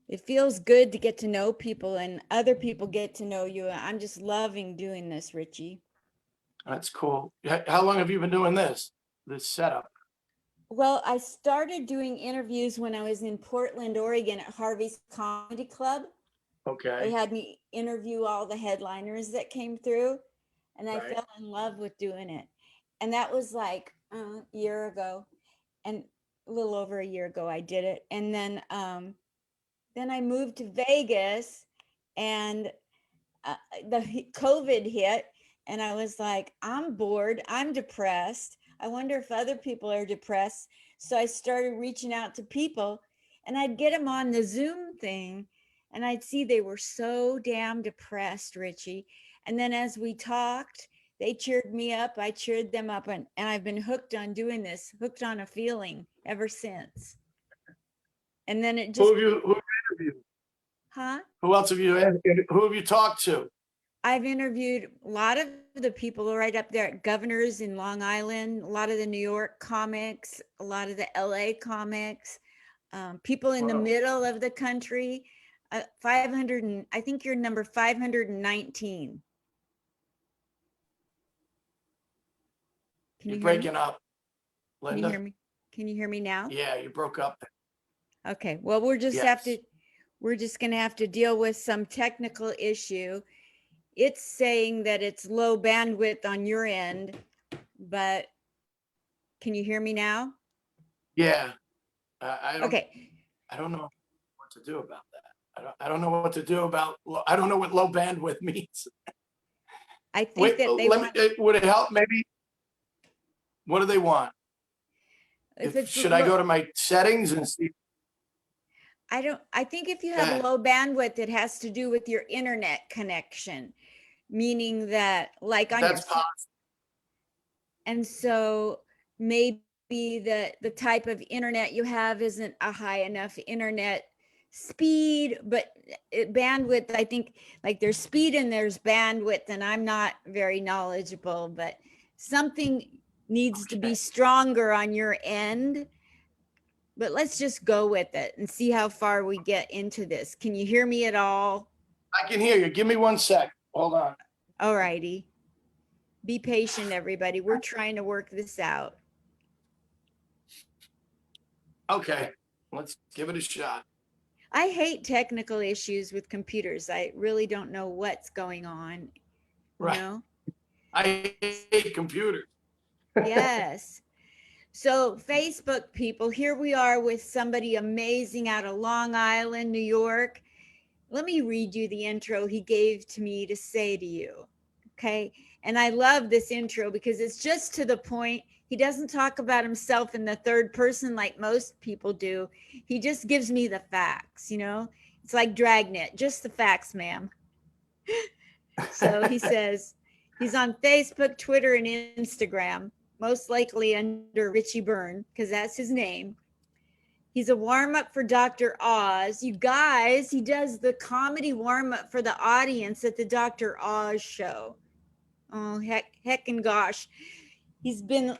It feels good to get to know people and other people get to know you. I'm just loving doing this, Richie. That's cool. How long have you been doing this setup? Well, I started doing interviews when I was in Portland, Oregon at Harvey's Comedy Club. They Okay, had me interview all the headliners that came through, and I right. fell in love with doing it. And that was like a year ago, and a little over a year ago I did it. And then I moved to Vegas, and the COVID hit, and I was like, I'm bored, I'm depressed. I wonder if other people are depressed. So I started reaching out to people, and I'd get them on the Zoom thing, and I'd see they were so damn depressed, Richie. And then as we talked, they cheered me up, I cheered them up, and I've been hooked on doing this, hooked on a feeling ever since. And then it just, Who have you interviewed? huh? Who else have you who have you talked to? I've interviewed a lot of the people right up there at Governors in Long Island, a lot of the New York comics, a lot of the LA comics, people in the Wow. middle of the country. 500, and I think you're number 519. Can You're you hear me? breaking up, Can you hear Linda. me? Can you hear me now? Yeah, you broke up. Okay. Well, Yes. we're just going to have to deal with some technical issue. It's saying that it's low bandwidth on your end, but can you hear me now? Yeah. Okay. I don't know what to do about that. I don't know what to do about. I don't know what low bandwidth means. I think Wait, that they let me. want, Would it help? Maybe. What do they want? if If it's should I low, go to my settings and see? I think if you have Yeah, low bandwidth, it has to do with your internet connection, meaning that like on your, that's possible. and so maybe the type of internet you have isn't a high enough internet speed, but bandwidth, I think like there's speed and there's bandwidth, and I'm not very knowledgeable, but something needs to be Okay. stronger on your end. But let's just go with it and see how far we get into this. Can you hear me at all? I can hear you. Give me 1 sec. Hold on. All righty. Be patient, everybody. We're trying to work this out. Okay, let's give it a shot. I hate technical issues with computers. I really don't know what's going on, you Right. know? I hate computers. Yes. So, Facebook people, here we are with somebody amazing out of Long Island, New York. Let me read you the intro he gave to me to say to you. Okay. And I love this intro because it's just to the point. He doesn't talk about himself in the third person like most people do. He just gives me the facts, you know? It's like Dragnet, just the facts, ma'am. So he says he's on Facebook, Twitter, and Instagram, most likely under Richie Byrne, because that's his name. He's a warm up for Dr. Oz. You guys, he does the comedy warm up for the audience at the Dr. Oz show. Oh, heck and gosh. He's been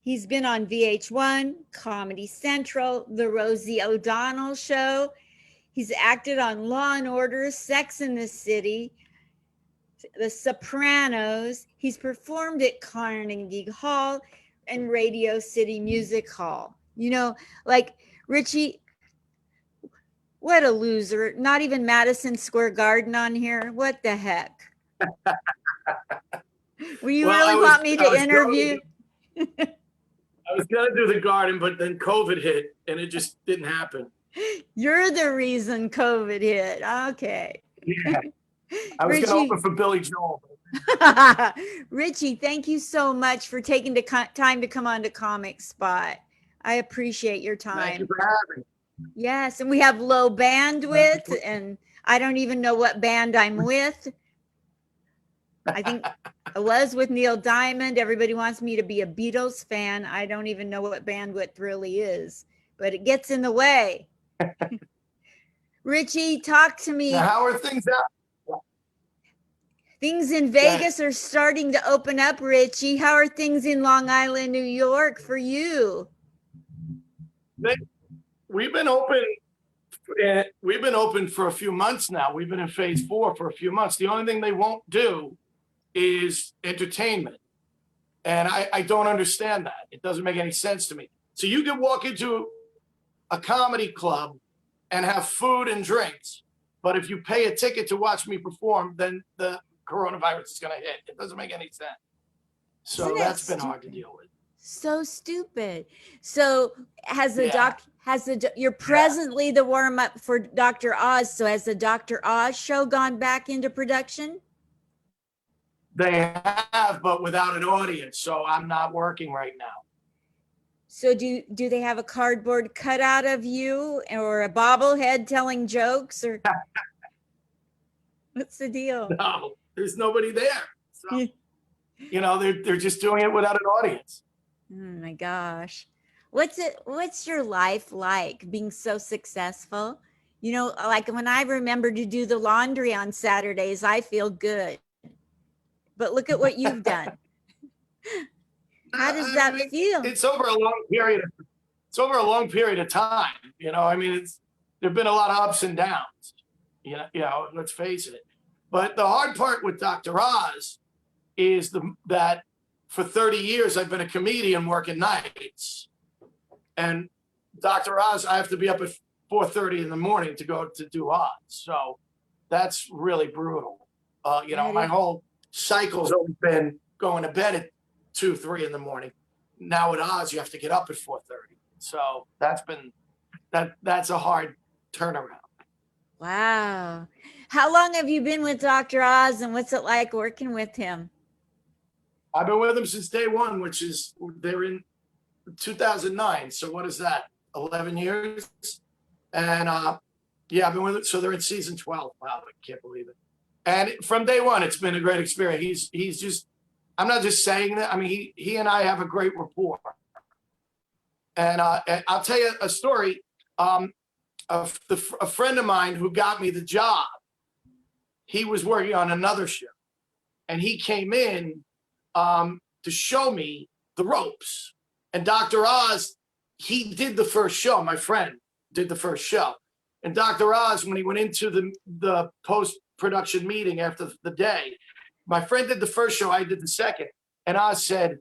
he's been on VH1, Comedy Central, The Rosie O'Donnell Show. He's acted on Law and Order, Sex in the City, The Sopranos. He's performed at Carnegie Hall and Radio City Music Hall. You know, like Richie, what a loser. Not even Madison Square Garden on here. What the heck? Will you Well, really want me I to was going interview? I was gonna do the garden, but then COVID hit and it just didn't happen. You're the reason COVID hit. Okay. Yeah. I was gonna Richie, open for Billy Joel. Richie, thank you so much for taking the time to come on to Comic Spot. I appreciate your Thank you time. for having Yes, and we have low bandwidth, me. and I don't even know what band I'm with. I think I was with Neil Diamond. Everybody wants me to be a Beatles fan. I don't even know what bandwidth really is, but it gets in the way. Richie, talk to Now, me. how are things out? Things in That Vegas are starting to open up, Richie. How are things in Long Island, New York for you? we've been open. we've been open for a few months now. We've been in phase 4 for a few months. The only thing they won't do is entertainment. And I don't understand that. It doesn't make any sense to me. So you can walk into a comedy club and have food and drinks, but if you pay a ticket to watch me perform, then the coronavirus is going to hit. It doesn't make any sense. So that's been hard to deal with. So stupid. So you're presently the warm up for Dr. Oz. So has the Dr. Oz show gone back into production? They have, but without an audience. So I'm not working right now. So do they have a cardboard cutout of you or a bobblehead telling jokes, or what's the deal? No, there's nobody there. So, they're just doing it without an audience. Oh my gosh. What's your life like being so successful? Like when I remember to do the laundry on Saturdays, I feel good. But look at what you've done. How does that feel? It's over a long period. It's over a long period of time. There've been a lot of ups and downs. Let's face it. But the hard part with Dr. Oz is that for 30 years I've been a comedian working nights, and Dr. Oz, I have to be up at 4:30 in the morning to go to do Oz. So that's really brutal. My whole cycle's always been going to bed at 2, 3 in the morning. Now at Oz, you have to get up at 4:30. So that's a hard turnaround. Wow. How long have you been with Dr. Oz, and what's it like working with him? I've been with him since day one, they're in 2009. So what is that? 11 years. And I've been with it. So they're in season 12. Wow, I can't believe it. And from day one, it's been a great experience. He's just, I'm not just saying that. I mean, he and I have a great rapport. And I'll tell you a story. A friend of mine who got me the job, he was working on another show, and he came in to show me the ropes. And Dr. Oz, he did the first show. My friend did the first show. And Dr. Oz, when he went into the post-production meeting after the day, my friend did the first show, I did the second. And Oz said,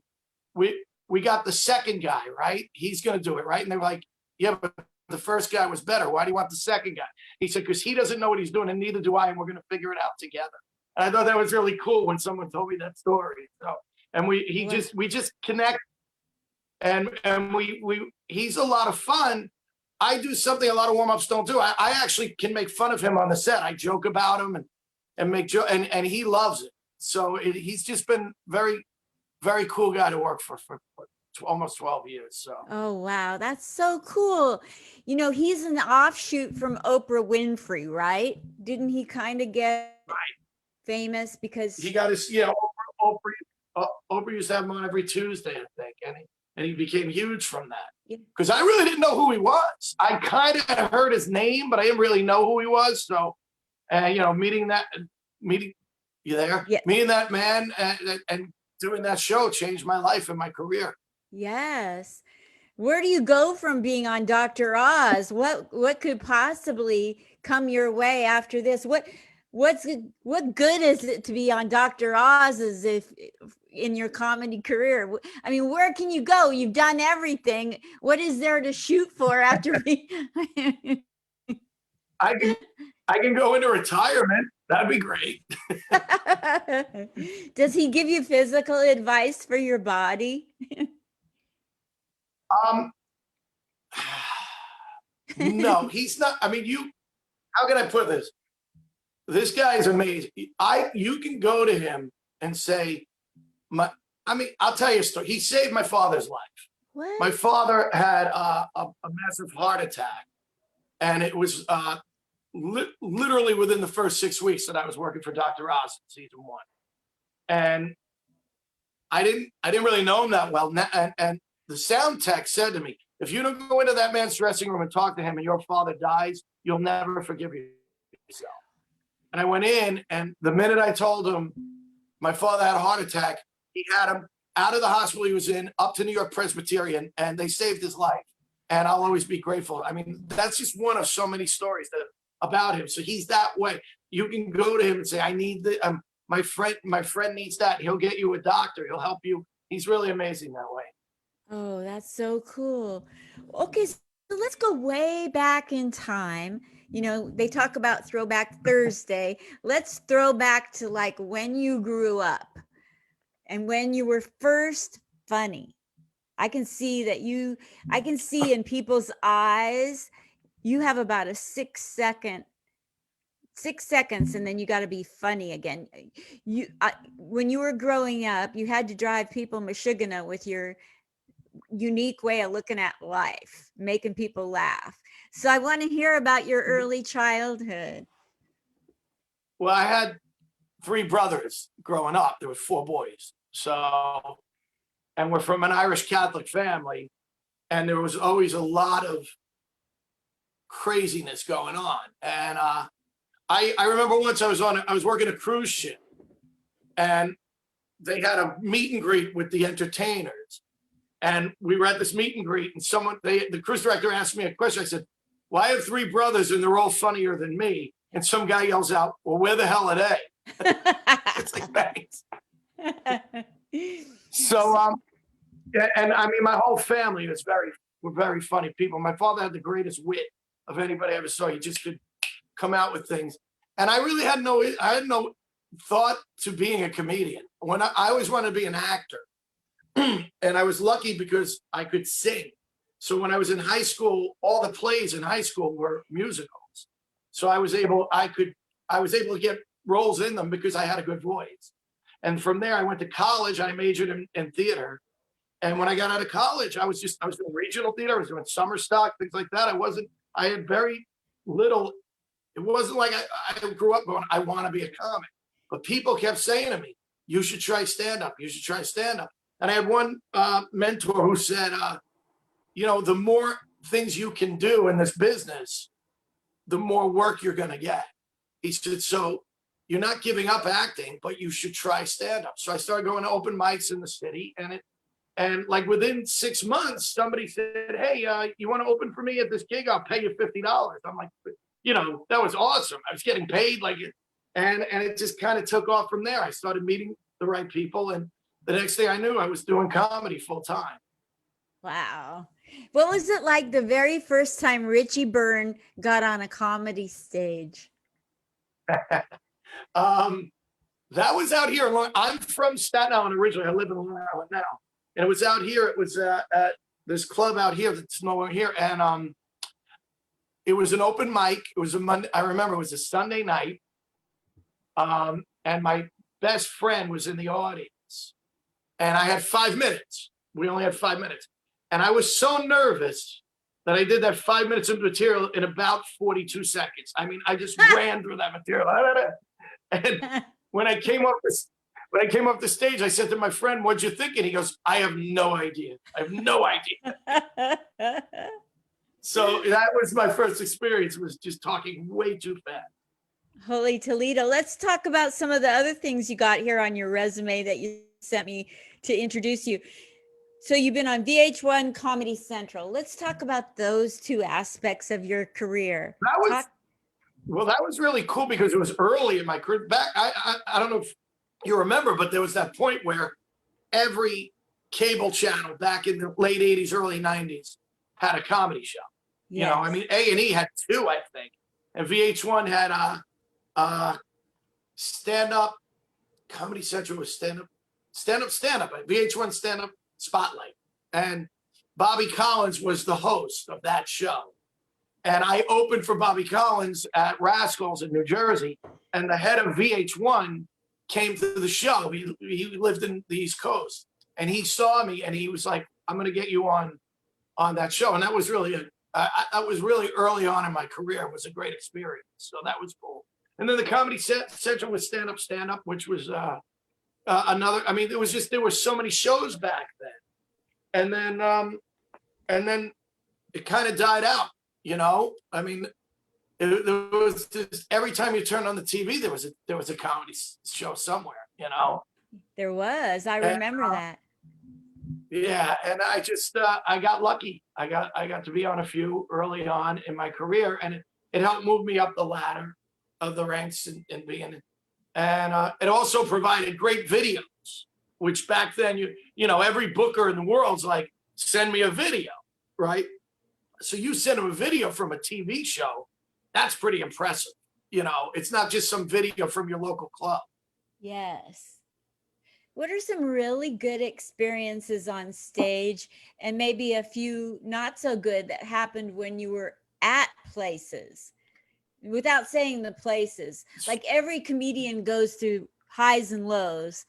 we got the second guy, right? He's going to do it, right? And they were like, yeah, but the first guy was better. Why do you want the second guy? He said, because he doesn't know what he's doing, and neither do I, and we're going to figure it out together. And I thought that was really cool when someone told me that story. So, and we just connect, and he's a lot of fun. I do something a lot of warm-ups don't do. I actually can make fun of him on the set. I joke about him and make joke, and he loves it. So he's just been very, very cool guy to work for almost 12 years. So. Oh, wow. That's so cool. He's an offshoot from Oprah Winfrey, right? Didn't he kind of get famous because he got his, Oprah used to have him on every Tuesday, I think. And he became huge from that. Because I really didn't know who he was. I kind of heard his name, but I didn't really know who he was. So, meeting you there? Yeah. Meeting that man and doing that show changed my life and my career. Yes. Where do you go from being on Dr. Oz? What could possibly come your way after this? What good is it to be on Dr. Oz as if in your comedy career? I mean, where can you go? You've done everything. What is there to shoot for after I can go into retirement. That'd be great. Does he give you physical advice for your body? No, he's not. I mean, how can I put this? This guy is amazing. You can go to him and say, I'll tell you a story. He saved my father's life. What? My father had a massive heart attack, and it was literally within the first 6 weeks that I was working for Dr. Oz in season 1. And I didn't really know him that well. And the sound tech said to me, if you don't go into that man's dressing room and talk to him and your father dies, you'll never forgive yourself. And I went in, and the minute I told him my father had a heart attack, he had him out of the hospital he was in, up to New York Presbyterian, and they saved his life. and I'll always be grateful. I mean, that's just one of so many stories about him. So he's that way. You can go to him and say, I need my friend needs that. He'll get you a doctor. He'll help you. He's really amazing that way. Oh, that's so cool. Okay, so let's go way back in time. You know, they talk about Throwback Thursday. Let's throw back to like when you grew up and when you were first funny. I can see in people's eyes, you have about a 6 seconds and then you got to be funny again. When you were growing up, you had to drive people Michigana with your unique way of looking at life, making people laugh. So I want to hear about your early childhood. Well, I had 3 brothers growing up. There were 4 boys. So, and we're from an Irish Catholic family, and there was always a lot of craziness going on. And I remember once I was working a cruise ship, and they had a meet and greet with the entertainers. And we were at this meet and greet, and the cruise director asked me a question. I said, well, I have 3 brothers and they're all funnier than me. And some guy yells out, well, where the hell are they? It's like, thanks. So, and I mean, my whole family were very funny people. My father had the greatest wit of anybody I ever saw. He just could come out with things. And I really had no thought to being a comedian. I always wanted to be an actor. And I was lucky because I could sing. So when I was in high school, all the plays in high school were musicals. So I was able to get roles in them because I had a good voice. And from there, I went to college. I majored in theater. And when I got out of college, I was doing regional theater. I was doing summer stock, things like that. I had very little. It wasn't like I grew up going, I want to be a comic. But people kept saying to me, you should try stand-up. You should try stand-up. And I had one mentor who said, the more things you can do in this business, the more work you're going to get. He said, so you're not giving up acting, but you should try stand-up. So I started going to open mics in the city. And like within 6 months, somebody said, hey, you want to open for me at this gig? I'll pay you $50. I'm like, that was awesome. I was getting paid and it just kind of took off from there. I started meeting the right people, and the next thing I knew, I was doing comedy full time. Wow. What was it like the very first time Richie Byrne got on a comedy stage? That was out here. I'm from Staten Island originally. I live in Long Island now. And it was out here. It was at this club out here that's nowhere here. And it was an open mic. It was a Monday. I remember it was a Sunday night. And my best friend was in the audience. And I had 5 minutes. We only had 5 minutes. And I was so nervous that I did that 5 minutes of material in about 42 seconds. I mean, I just ran through that material. And when I came off the stage, I said to my friend, what'd you think? And he goes, I have no idea. I have no idea. So that was my first experience, was just talking way too fast. Holy Toledo. Let's talk about some of the other things you got here on your resume that you sent me to introduce you. So you've been on VH1, Comedy Central. Let's talk about those 2 aspects of your career. That was really cool because it was early in my career. Back, I don't know if you remember, but there was that point where every cable channel back in the late 80s, early 90s had a comedy show. Yes. I mean, A&E had 2, I think. And VH1 had stand-up. Comedy Central was stand-up. VH1 stand-up Spotlight. And Bobby Collins was the host of that show. And I opened for Bobby Collins at Rascals in New Jersey. And the head of VH1 came to the show. He lived in the East Coast. And he saw me and he was like, I'm going to get you on that show. And that was really early on in my career. It was a great experience. So that was cool. And then the Comedy Central was stand up, which was another. I mean, there were so many shows back then. And then it kind of died out, I mean, there was just, every time you turned on the TV, there was a comedy show somewhere, There was. I remember that. Yeah, and I just I got lucky. I got to be on a few early on in my career, and it helped move me up the ladder of the ranks and being, and it also provided great videos, which back then every booker in the world's like, send me a video, right? So you send them a video from a TV show, that's pretty impressive. It's not just some video from your local club. Yes. What are some really good experiences on stage and maybe a few not so good that happened when you were at places? Without saying the places, like every comedian goes through highs and lows.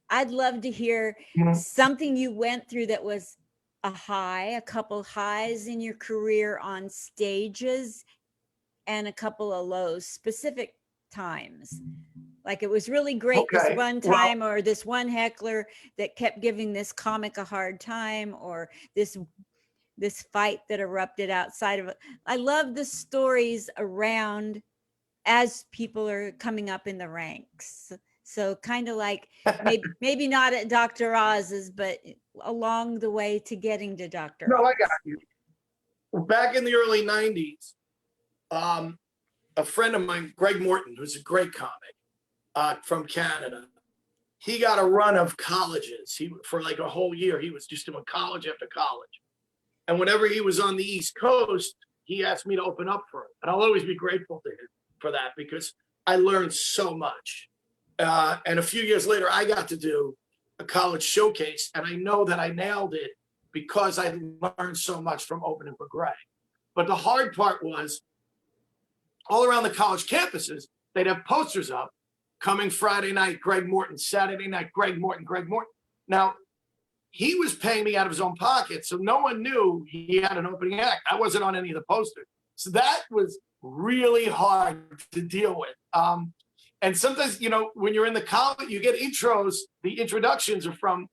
I'd love to hear something you went through that was a high, a couple highs in your career on stages, and a couple of lows, specific times. Like it was really great this Okay, one well, time, or this one heckler that kept giving this comic a hard time, or this fight that erupted outside of it. I love the stories around as people are coming up in the ranks. So kind of like maybe not at Dr. Oz's, but along the way to getting to Dr. no, Oz. I got you. Back in the early '90s, a friend of mine, Greg Morton, who's a great comic from Canada, he got a run of colleges. For like a whole year, he was just doing college after college. And whenever he was on the East Coast, he asked me to open up for him. And I'll always be grateful to him for that because I learned so much. And a few years later, I got to do a college showcase. And I know that I nailed it because I learned so much from opening for Greg. But the hard part was all around the college campuses, they'd have posters up coming Friday night, Greg Morton, Saturday night, Greg Morton, Greg Morton. Now, he was paying me out of his own pocket, so no one knew he had an opening act. I wasn't on any of the posters. So that was really hard to deal with. And sometimes, when you're in the college, you get intros. The introductions are from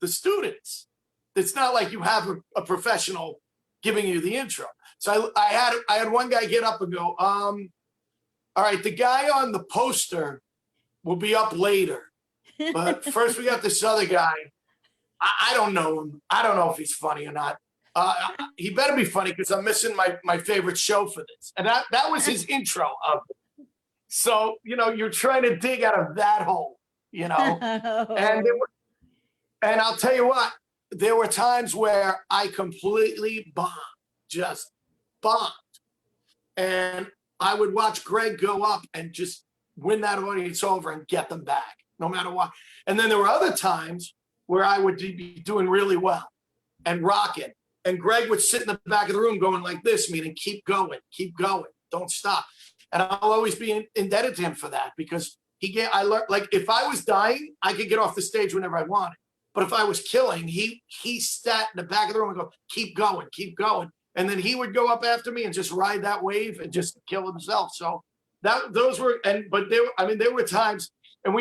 the students. It's not like you have a professional giving you the intro. So I had one guy get up and go, all right, the guy on the poster will be up later. But first we got this other guy. I don't know him. I don't know if he's funny or not. He better be funny because I'm missing my favorite show for this. And that was his intro of it. So, you're trying to dig out of that hole, And I'll tell you what, there were times where I completely bombed, just bombed. And I would watch Greg go up and just win that audience over and get them back, no matter what. And then there were other times where I would be doing really well and rocking. And Greg would sit in the back of the room going like this, meaning keep going, don't stop. And I'll always be indebted to him for that because I learned, like if I was dying, I could get off the stage whenever I wanted. But if I was killing, he sat in the back of the room and go, keep going. And then he would go up after me and just ride that wave and just kill himself. So there were times, and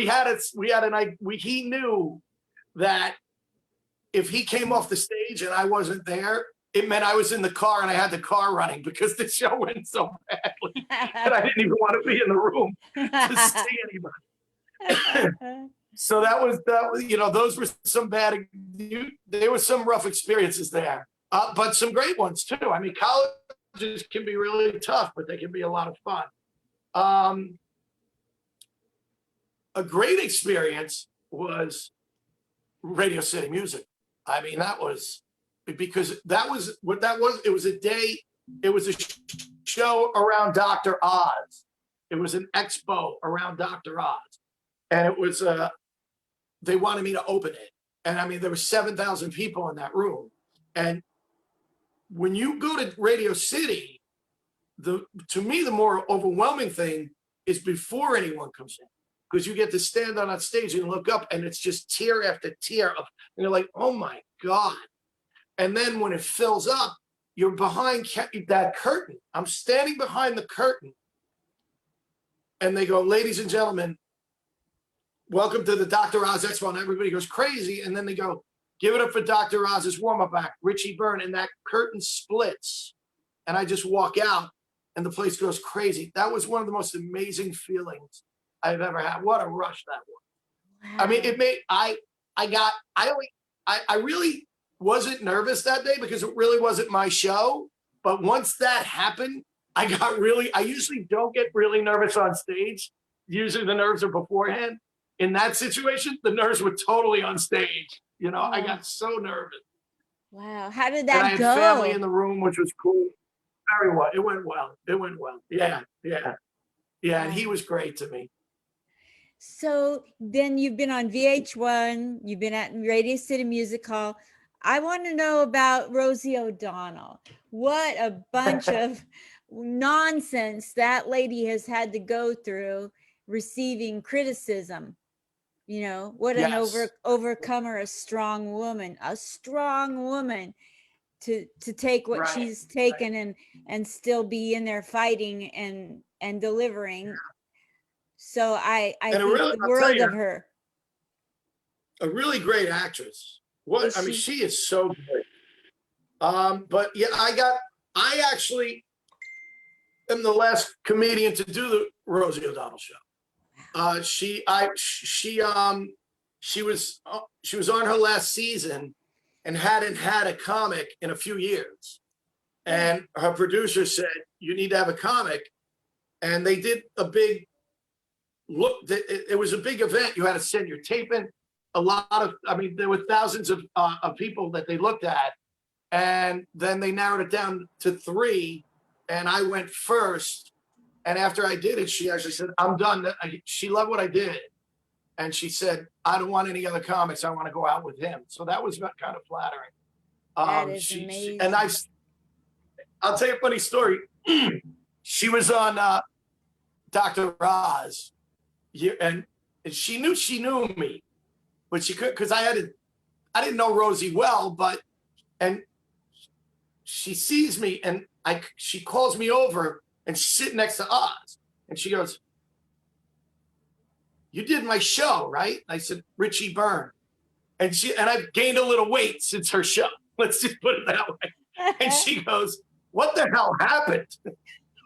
he knew that if he came off the stage and I wasn't there, it meant I was in the car and I had the car running because the show went so badly that I didn't even want to be in the room to see anybody. So that was, those were some there were some rough experiences there, but some great ones too. I mean, colleges can be really tough, but they can be a lot of fun. A great experience was Radio City Music. I mean, that was because that was what that was. It was a day. It was a show around Dr. Oz. It was an expo around Dr. Oz, and it was they wanted me to open it. And I mean, there were 7,000 people in that room. And when you go to Radio City, to me, the more overwhelming thing is before anyone comes in, because you get to stand on that stage and look up and it's just tier after tier of, and you're like, oh my God. And then when it fills up, you're behind that curtain. I'm standing behind the curtain and they go, ladies and gentlemen, welcome to the Dr. Oz Expo. And everybody goes crazy. And then they go, give it up for Dr. Oz's warm-up act, Richie Byrne. And that curtain splits. And I just walk out and the place goes crazy. That was one of the most amazing feelings I've ever had. What a rush that was. Wow. I mean, it made, I really, wasn't nervous that day because it really wasn't my show. But once that happened, I usually don't get really nervous on stage. Usually the nerves are beforehand. In that situation, the nerves were totally on stage. You know, I got so nervous. Wow. How did And I that had go? family in the room, which was cool. Very well. It went well. It went well. Yeah. Yeah. Yeah. And he was great to me. So then you've been on VH1, you've been at Radio City Music Hall. I want to know about Rosie O'Donnell. What a bunch of nonsense that lady has had to go through receiving criticism. You know, what an overcomer, a strong woman to take what she's taken and still be in there fighting and delivering. So I think really, the world of her. A really great actress. She is so good. But yeah, I actually am the last comedian to do the Rosie O'Donnell show. She was on her last season and hadn't had a comic in a few years. And her producer said, you need to have a comic. And they did a big look. It was a big event. You had to send your tape in. There were thousands of people that they looked at. And then they narrowed it down to 3. And I went first. And after I did it, she actually said, I'm done. She loved what I did. And she said, I don't want any other comics. I want to go out with him. So that was kind of flattering. That is amazing. And I'll tell you a funny story. She was on Dr. Oz. And she knew me. But she could, because I didn't know Rosie well, and she sees me and she calls me over and she's sitting next to Oz. And she goes, you did my show, right? I said, Richie Byrne. And I've gained a little weight since her show. Let's just put it that way. And she goes, what the hell happened?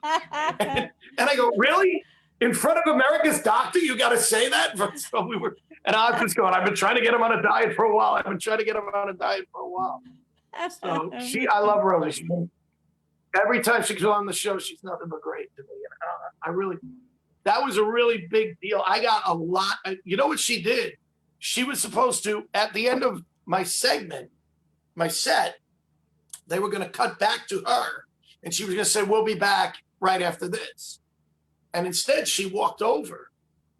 and I go, really? In front of America's doctor, you got to say that? So and I was just going, I've been trying to get him on a diet for a while. So I love Rosie. Every time she goes on the show, she's nothing but great to me. That was a really big deal. I got a lot. You know what she did? She was supposed to, at the end of my set, they were going to cut back to her. And she was going to say, we'll be back right after this. And instead, she walked over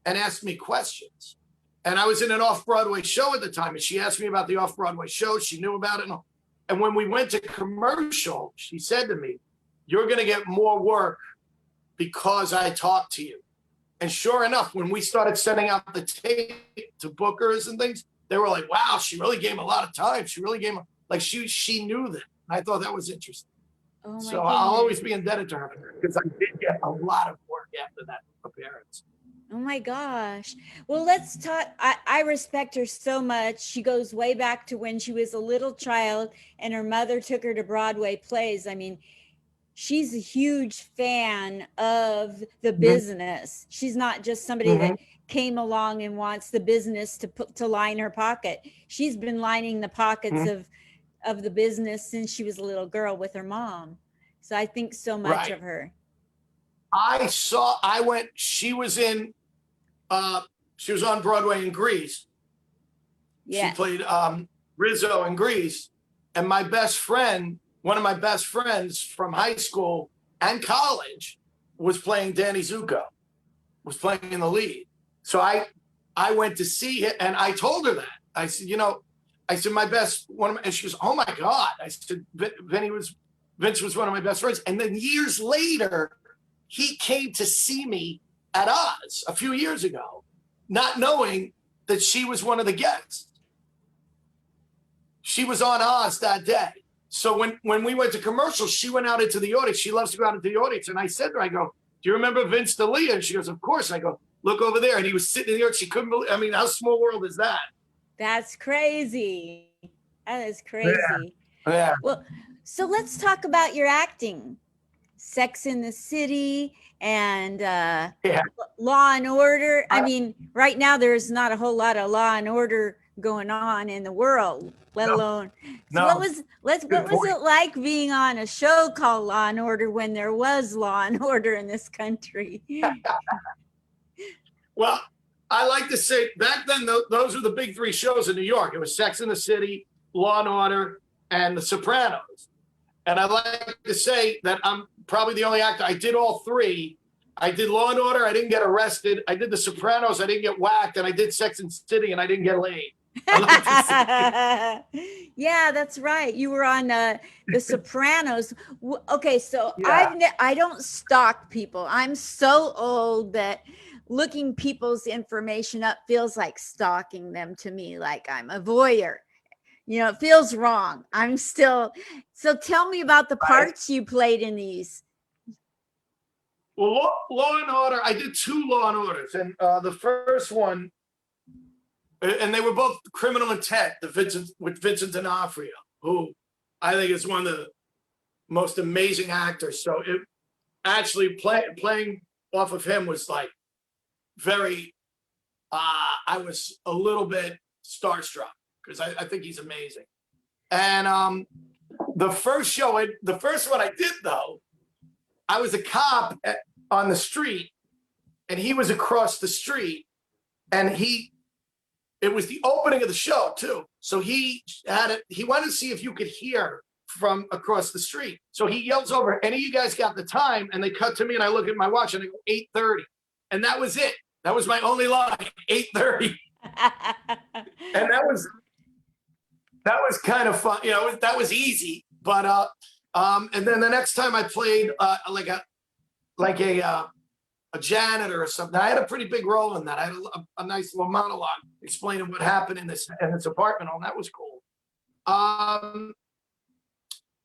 and asked me questions. And I was in an off-Broadway show at the time. And she asked me about the off-Broadway show. She knew about it. And when we went to commercial, she said to me, you're going to get more work because I talked to you. And sure enough, when we started sending out the tape to bookers and things, they were like, wow, she really gave him a lot of time. She really gave him, she knew that. And I thought that was interesting. Oh so I'll always be indebted to her because I did get a lot of work after that appearance. Oh my gosh. Well, let's talk. I respect her so much. She goes way back to when she was a little child and her mother took her to Broadway plays. I mean, she's a huge fan of the business. She's not just somebody that came along and wants the business to line her pocket. She's been lining the pockets of the business since she was a little girl with her mom. So I think so much of her. She was on Broadway in Grease. Yeah. She played Rizzo in Grease. And one of my best friends from high school and college was playing Danny Zuko, was playing in the lead. So I went to see it and I told her that. I said, and she goes, oh my God. I said, Vince was one of my best friends. And then years later, he came to see me at Oz a few years ago, not knowing that she was one of the guests. She was on Oz that day. So when we went to commercials, she went out into the audience. She loves to go out into the audience. And I said to her, I go, do you remember Vince D'Elia? And she goes, of course. I go, look over there. And he was sitting in the audience. She couldn't believe, how small world is that? That's crazy. That is crazy. Yeah. Well, so let's talk about your acting. Sex in the City and Law and Order. I mean, right now there's not a whole lot of Law and Order going on in the world. let No, alone. So no. what Good was point. it like being on a show called Law and Order when there was Law and Order in this country? Well, I like to say back then, those were the big three shows in New York. It was Sex and the City, Law and Order, and The Sopranos. And I like to say that I'm probably the only actor. I did all three. I did Law and Order. I didn't get arrested. I did The Sopranos. I didn't get whacked. And I did Sex and the City, and I didn't get laid. I like to say. Yeah, that's right. You were on The Sopranos. Okay, so Yeah. I don't stalk people. I'm so old that looking people's information up feels like stalking them to me, like I'm a voyeur. It feels wrong. I'm still. So tell me about the Right. parts you played in these. Well, Law and Order, I did 2 Law and Orders. And the first one, and they were both Criminal Intent, with Vincent D'Onofrio, who I think is one of the most amazing actors. So it actually playing off of him was like very, I was a little bit starstruck because I think he's amazing. And the first one I did though, I was a cop on the street and he was across the street, and it was the opening of the show too. So he wanted to see if you could hear from across the street. So he yells over, "Any of you guys got the time?" And they cut to me and I look at my watch and I go 8:30. And that was it. That was my only line, 8:30. And that was kind of fun. That was easy. But and then the next time I played like a janitor or something. I had a pretty big role in that. I had a nice little monologue explaining what happened in this apartment, and that was cool.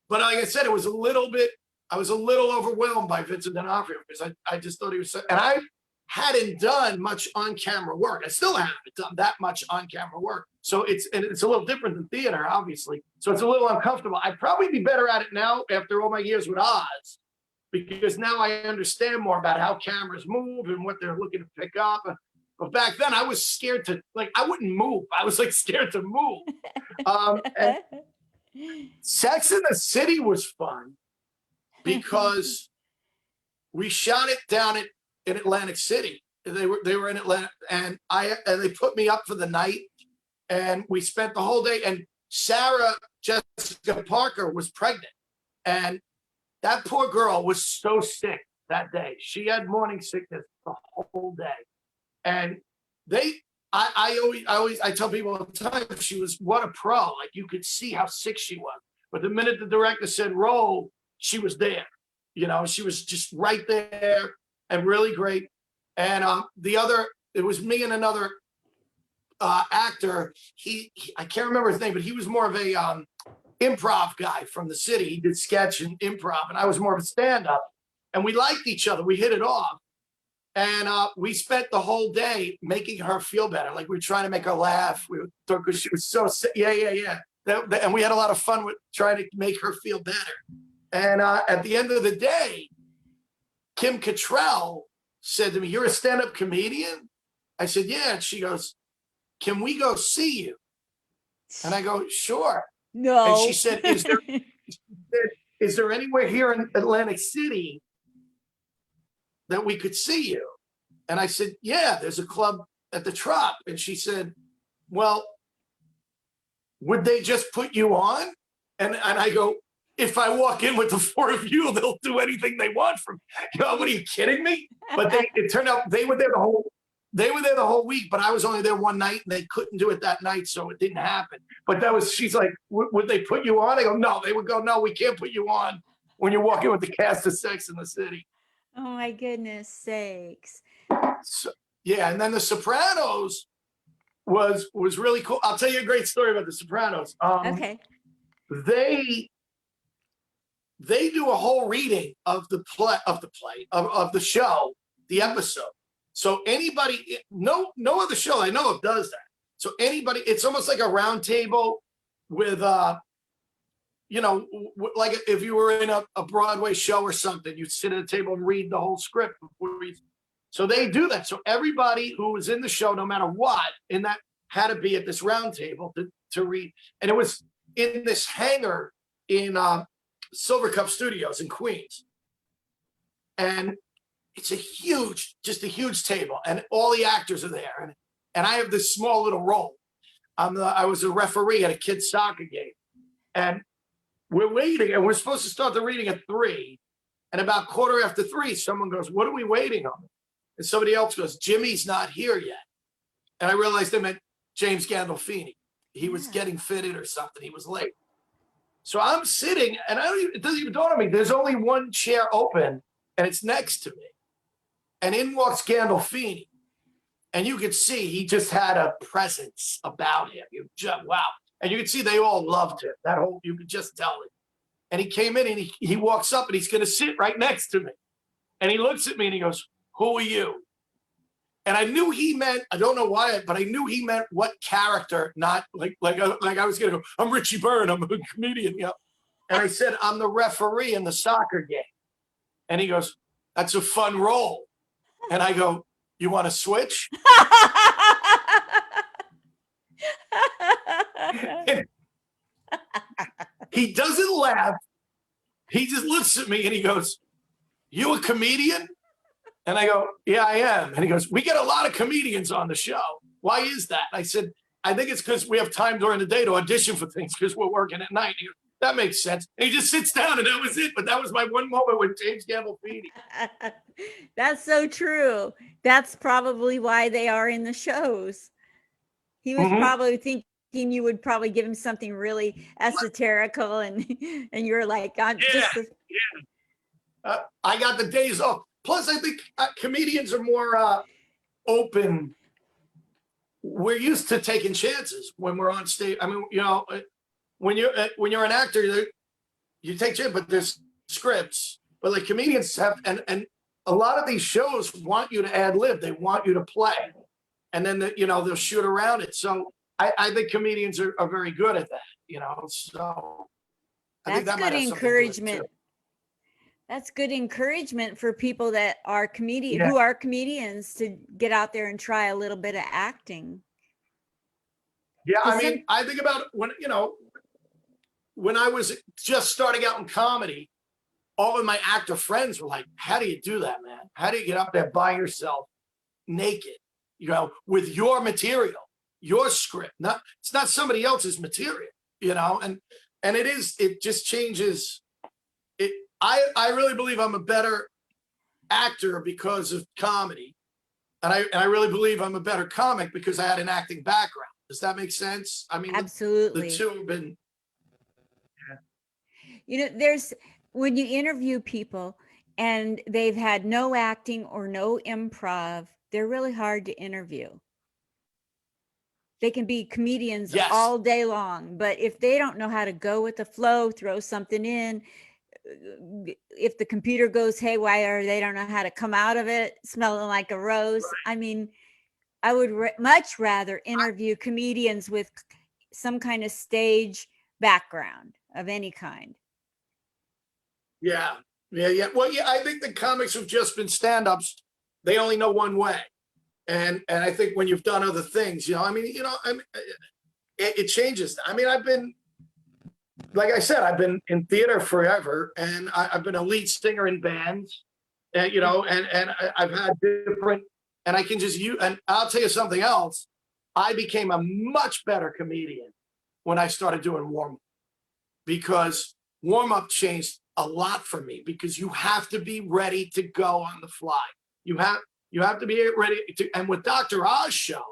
But like I said, I was a little overwhelmed by Vincent D'Onofrio because I just thought he was and I hadn't done much on-camera work. I still haven't done that much on-camera work. So it's a little different than theater, obviously. So it's a little uncomfortable. I'd probably be better at it now after all my years with Oz, because now I understand more about how cameras move and what they're looking to pick up. But back then I was scared I wouldn't move. I was scared to move. And Sex and the City was fun because we shot it down in Atlantic City. They were in Atlanta, and they put me up for the night, and we spent the whole day. And Sarah Jessica Parker was pregnant, and that poor girl was so sick that day. She had morning sickness the whole day. And I tell people all the time, she was what a pro. Like you could see how sick she was. But the minute the director said roll, she was there. She was just right there and really great. And it was me and another actor. I can't remember his name, but he was more of a improv guy from the city. He did sketch and improv, and I was more of a stand-up. And we liked each other. We hit it off. And we spent the whole day making her feel better. Like we were trying to make her laugh. Because she was so sick. Yeah. And we had a lot of fun with trying to make her feel better. And at the end of the day, Kim Cattrall said to me, "You're a stand-up comedian?" I said, "Yeah." And she goes, "Can we go see you?" And I go, "Sure." No. And she said, is there anywhere here in Atlantic City that we could see you? And I said, "Yeah, there's a club at the Trop." And she said, "Well, would they just put you on?" And I go, "If I walk in with the 4 of you, they'll do anything they want from me." What are you kidding me? But it turned out they were there the whole week, but I was only there one night and they couldn't do it that night. So it didn't happen. But she's like, "Would they put you on?" I go, "No." They would go, "No, we can't put you on when you walk in with the cast of Sex and the City." Oh my goodness sakes. So, yeah. And then The Sopranos was really cool. I'll tell you a great story about The Sopranos. Okay. They do a whole reading of the show, the episode. So anybody, no other show I know of does that. So anybody, it's almost like a round table with, like if you were in a Broadway show or something, you'd sit at a table and read the whole script before you. So they do that. So everybody who was in the show, no matter what, in that had to be at this round table to read. And it was in this hangar in Silver Cup Studios in Queens. And it's just a huge table, and all the actors are there. And I have this small little role. I was a referee at a kid's soccer game. And we're waiting, and we're supposed to start the reading at 3. And about 3:15, someone goes, "What are we waiting on?" And somebody else goes, "Jimmy's not here yet." And I realized they meant James Gandolfini. He was getting fitted or something. He was late. So I'm sitting, and it doesn't even dawn on me. There's only one chair open, and it's next to me. And in walks Gandolfini. And you could see he just had a presence about him. Wow. And you could see they all loved him. You could just tell it. And he came in, and he walks up, and he's going to sit right next to me. And he looks at me, and he goes, "Who are you?" And I knew he meant, I don't know why, but I knew he meant what character, not like I was going to go, "I'm Richie Byrne, I'm a comedian." You know? And I said, "I'm the referee in the soccer game." And he goes, "That's a fun role." And I go, "You want to switch?" He doesn't laugh. He just looks at me and he goes, "You a comedian?" And I go, "Yeah, I am." And he goes, "We get a lot of comedians on the show. Why is that?" I said, "I think it's because we have time during the day to audition for things because we're working at night." He goes, "That makes sense." And he just sits down, and that was it. But that was my one moment with James Gandolfini. That's so true. That's probably why they are in the shows. He was probably thinking you would probably give him something really esoterical, and you're like, "I'm just." I got the days off. Plus, I think comedians are more open. We're used to taking chances when we're on stage. I mean, you know, when you're an actor, you take chances, but there's scripts. But like comedians have, and a lot of these shows want you to ad lib. They want you to play, and then they'll shoot around it. So I think comedians are very good at that. You know, so I think that might have something to do with it, too. That's good encouragement for people that are who are comedians to get out there and try a little bit of acting. Yeah, I mean, I think about when I was just starting out in comedy, all of my actor friends were like, "How do you do that, man? How do you get up there by yourself, naked, with your material, your script? It's not somebody else's material, and it just changes it. I really believe I'm a better actor because of comedy. And I really believe I'm a better comic because I had an acting background. Does that make sense? I mean, absolutely. The two have been. Yeah. When you interview people and they've had no acting or no improv, they're really hard to interview. They can be comedians all day long, but if they don't know how to go with the flow, throw something in, if the computer goes haywire, they don't know how to come out of it smelling like a rose. Right. I mean, I would much rather interview comedians with some kind of stage background of any kind. Yeah. Well, yeah, I think the comics have just been stand-ups. They only know one way. And I think when you've done other things, it changes. I mean, like I said, I've been in theater forever, and I've been a lead singer in bands, and I've had different, and I can just and I'll tell you something else. I became a much better comedian when I started doing warm-up, because warm-up changed a lot for me, because you have to be ready to go on the fly. You have to be ready to, and with Dr. Oz show,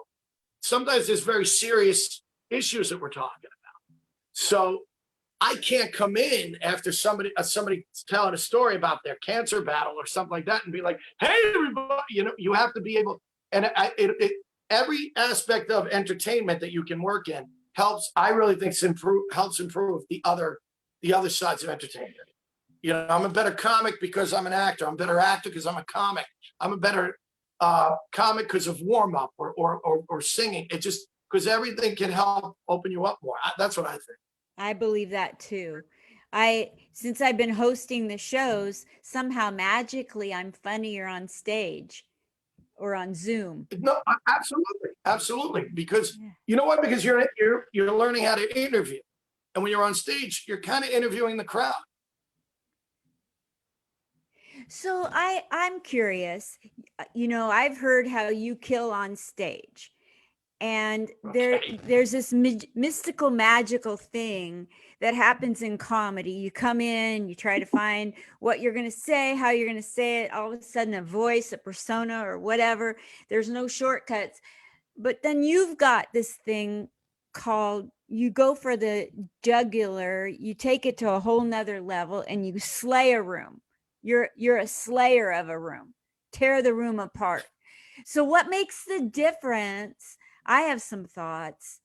sometimes there's very serious issues that we're talking about. So I can't come in after somebody telling a story about their cancer battle or something like that and be like, "Hey, everybody," you have to be able, and every aspect of entertainment that you can work in helps. I really think helps improve the other sides of entertainment. I'm a better comic because I'm an actor. I'm a better actor because I'm a comic. I'm a better comic because of warm up or singing. It just, because everything can help open you up more. That's what I think. I believe that too. Since I've been hosting the shows, somehow magically I'm funnier on stage or on Zoom? No, absolutely, absolutely. Because Yeah. you know what? Because you're learning how to interview, and when you're on stage, you're kind of interviewing the crowd. So I'm curious. I've heard how you kill on stage. And Okay. there's this mystical magical thing that happens in comedy. You come in, you try to find what you're going to say, how you're going to say it, all of a sudden a voice, a persona, or whatever. There's no shortcuts. But then you've got this thing called, you go for the jugular, you take it to a whole nother level, and you slay a room. You're a slayer of a room. Tear the room apart. So what makes the difference? I have some thoughts,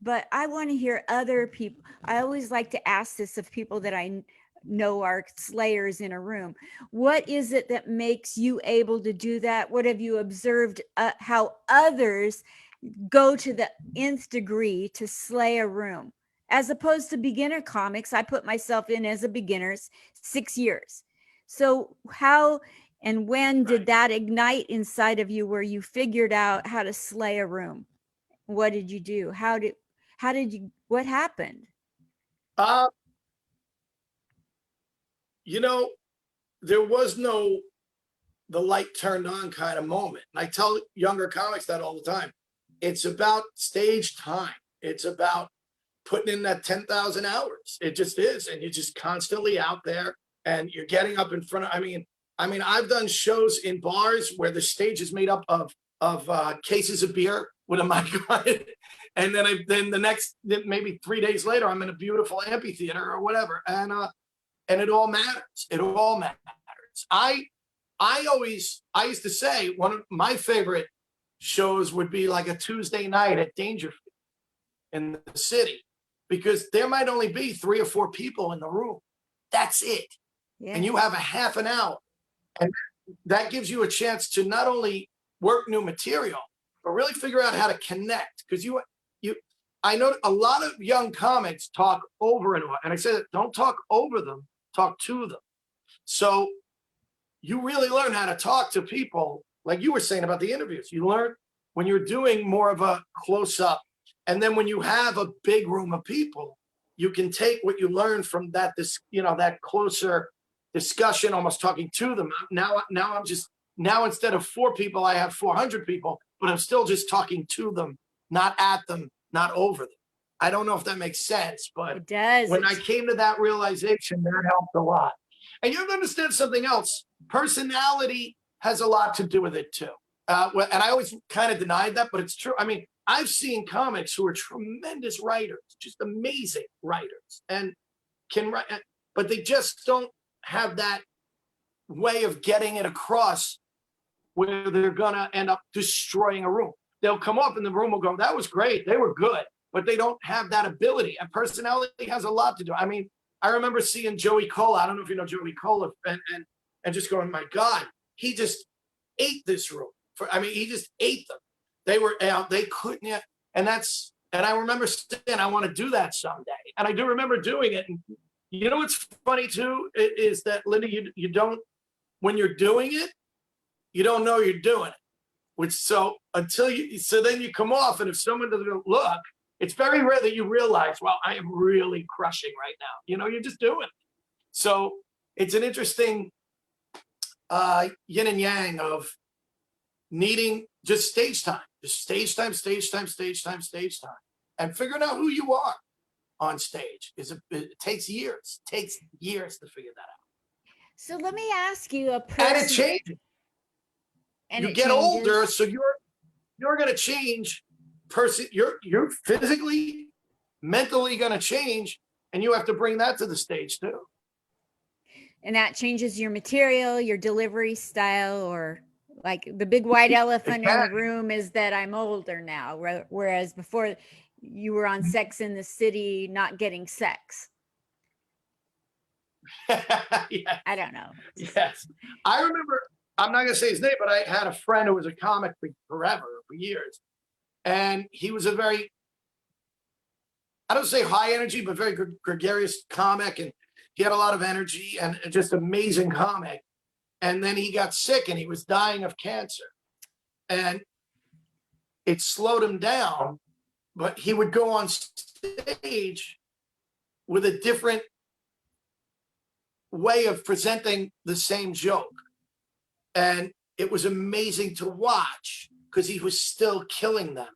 but I want to hear other people. I always like to ask this of people that I know are slayers in a room. What is it that makes you able to do that? What have you observed how others go to the nth degree to slay a room? As opposed to beginner comics, I put myself in as a beginner 6 years. So how and when did that ignite inside of you where you figured out how to slay a room? What did you do? What happened? Uh, you know, there was no the light turned on kind of moment. And I tell younger comics that all the time. It's about stage time. It's about putting in that 10,000 hours. It just is. And you're just constantly out there and you're getting up in front of, I've done shows in bars where the stage is made up of cases of beer with a mic on it. And then the next, maybe 3 days later, I'm in a beautiful amphitheater or whatever. And it all matters. It all matters. I used to say one of my favorite shows would be like a Tuesday night at Dangerfield in the city, because there might only be 3 or 4 people in the room. That's it. Yeah. And you have a half an hour. And that gives you a chance to not only work new material, but really figure out how to connect. Because I know a lot of young comics talk over and over. And I said, don't talk over them, talk to them. So you really learn how to talk to people, like you were saying about the interviews. You learn when you're doing more of a close-up. And then when you have a big room of people, you can take what you learn from that closer discussion, almost talking to them. Now instead of 4 people, I have 400 people, but I'm still just talking to them, not at them, not over them. I don't know if that makes sense, but it does. When I came to that realization, that helped a lot. And you have to understand something else. Personality has a lot to do with it too. And I always kind of denied that, but it's true. I've seen comics who are tremendous writers, just amazing writers, and can write, but they just don't have that way of getting it across where they're gonna end up destroying a room. They'll come up and the room will go, "That was great. They were good," but they don't have that ability. And personality has a lot to do. I remember seeing Joey Cola. I don't know if you know Joey Cola, and just going, "My God, he just ate this room." He just ate them. They couldn't yet. And I remember saying, I want to do that someday. And I do remember doing it. And you know what's funny too is that, Linda, you don't, when you're doing it, you don't know you're doing it. So then you come off, and if someone doesn't look, it's very rare that you realize, well, I am really crushing right now. You're just doing it. So it's an interesting yin and yang of needing just stage time, and figuring out who you are on stage. It takes years. It takes years to figure that out. So let me ask you a person. And it changes. And you get older, so you're going to change. You're physically, mentally going to change, and you have to bring that to the stage too. And that changes your material, your delivery style, or like the big white elephant in the room is that I'm older now, whereas before you were on Sex in the City, not getting sex. Yes. I don't know. Yes. I remember, I'm not going to say his name, but I had a friend who was a comic for years. And he was a very, I don't say high energy, but very gregarious comic. And he had a lot of energy and just amazing comic. And then he got sick and he was dying of cancer. and it slowed him down, but he would go on stage with a different way of presenting the same joke. And it was amazing to watch because he was still killing them.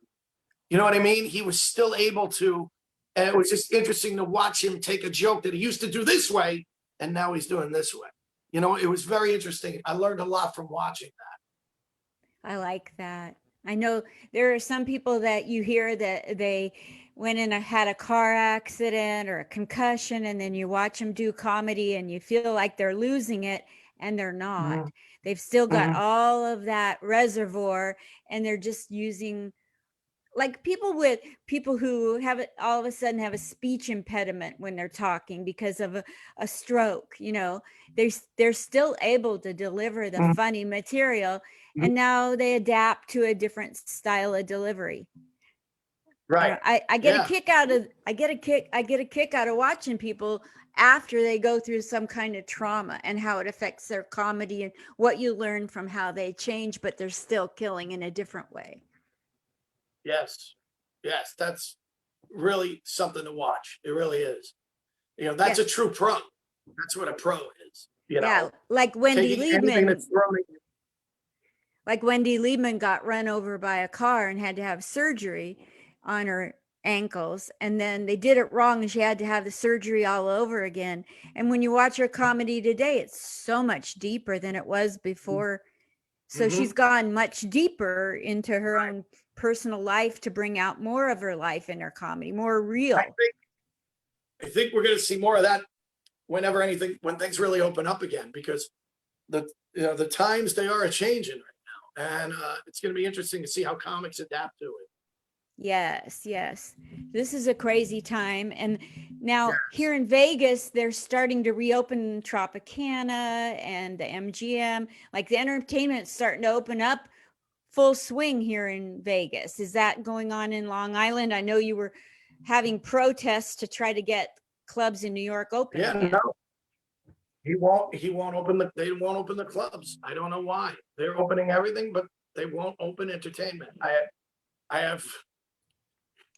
You know what I mean? He was still able to, and it was just interesting to watch him take a joke that he used to do this way, and now he's doing this way. You know, it was very interesting. I learned a lot from watching that. I like that. I know there are some people that you hear that they went in had a car accident or a concussion, and then you watch them do comedy and you feel like they're losing it, and they're not. Mhm. They've still got Mhm. all of that reservoir, and they're just using, like, people who have it all of a sudden have a speech impediment when they're talking because of a stroke. They're still able to deliver the Mhm. funny material, and now they adapt to a different style of delivery. Right. I get a Yeah. kick out of I get a kick out of watching people after they go through some kind of trauma and how it affects their comedy and what you learn from how they change, but they're still killing in a different way. Yes. Yes. That's really something to watch. It really is. You know, that's Yeah. a true pro. That's what a pro is. You Yeah, know, like Wendy taking anything Liebman. that's thrown at you. Like Wendy Liebman got run over by a car and had to have surgery on her ankles, and then they did it wrong and she had to have the surgery all over again. And when you watch her comedy today, it's so much deeper than it was before. So she's Mhm. gone much deeper into her Right. own personal life to bring out more of her life in her comedy, more I real. think I think we're going to see more of that when things really open up again, because the times they are changing right now, and it's going to be interesting to see how comics adapt to it. Yes, yes. This is a crazy time. And now Yes. here in Vegas, they're starting to reopen Tropicana and the MGM. Like the entertainment's starting to open up full swing here in Vegas. Is that going on in Long Island? I know you were having protests to try to get clubs in New York open Yeah. again. No, he won't open they won't open the clubs. I don't know why. They're opening everything, but they won't open entertainment. I have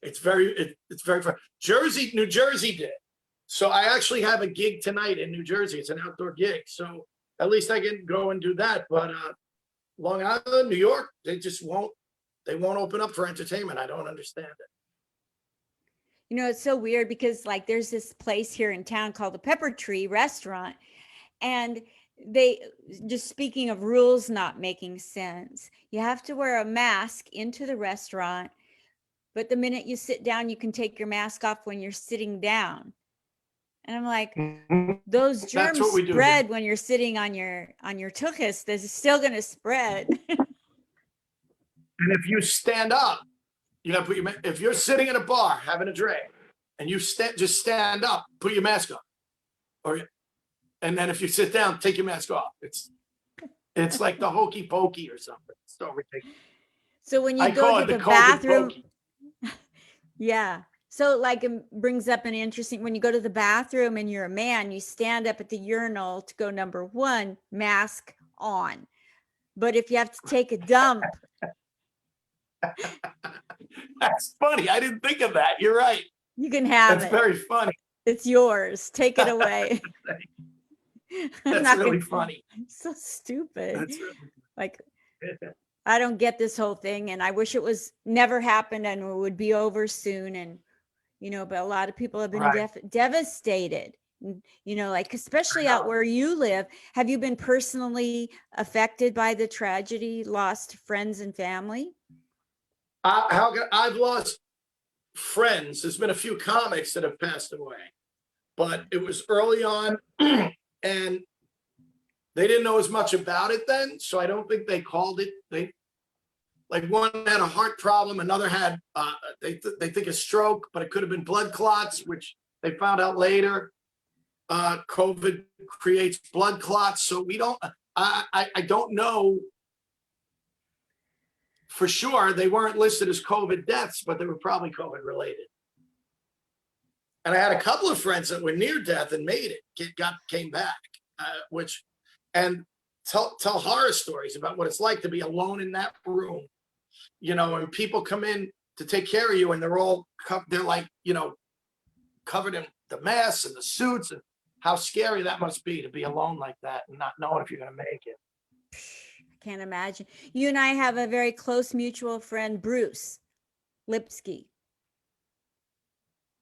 it's very fun. New Jersey did. So I actually have a gig tonight in New Jersey. It's an outdoor gig. So at least I can go and do that. But Long Island, New York, they won't open up for entertainment. I don't understand it. It's so weird because like there's this place here in town called the Pepper Tree Restaurant, and they, just speaking of rules not making sense, you have to wear a mask into the restaurant, but the minute you sit down you can take your mask off when you're sitting down. And I'm like, Mhm. those That's germs what we do here. spread when you're sitting on your tuchus. This is still going to spread. And if you stand up, you got to put if you're sitting at a bar having a drink and you just stand up, put your mask on. And then if you sit down, take your mask off. It's like the hokey pokey or something. It's so ridiculous. So when you I go call to it the the COVID bathroom, pokey. yeah. So like it brings up an interesting, when you go to the bathroom and you're a man, you stand up at the urinal to go number one, mask on. But if you have to take a dump, That's funny. I didn't think of that. You're right. you can have That's it. very funny. It's yours. Take it away. I'm That's not really gonna, funny. so stupid. That's really Like, I don't get this whole thing, and I wish it was never happened and it would be over soon. And but a lot of people have been right. devastated. Like especially out where you live. Have you been personally affected by the tragedy, lost friends and family? I've lost friends. There's been a few comics that have passed away, but it was early on, and they didn't know as much about it then, so I don't think they called it. They like one had a heart problem, another had they think a stroke, but it could have been blood clots, which they found out later. COVID creates blood clots, so we don't. I don't know for sure. They weren't listed as COVID deaths, but they were probably COVID related. And I had a couple of friends that were near death and made it, came back, and tell horror stories about what it's like to be alone in that room, you know, and people come in to take care of you, and they're all they're like, you know, covered in the masks and the suits, and how scary that must be to be alone like that and not knowing if you're going to make it. I can't imagine. You and I have a very close mutual friend, Bruce Lipsky.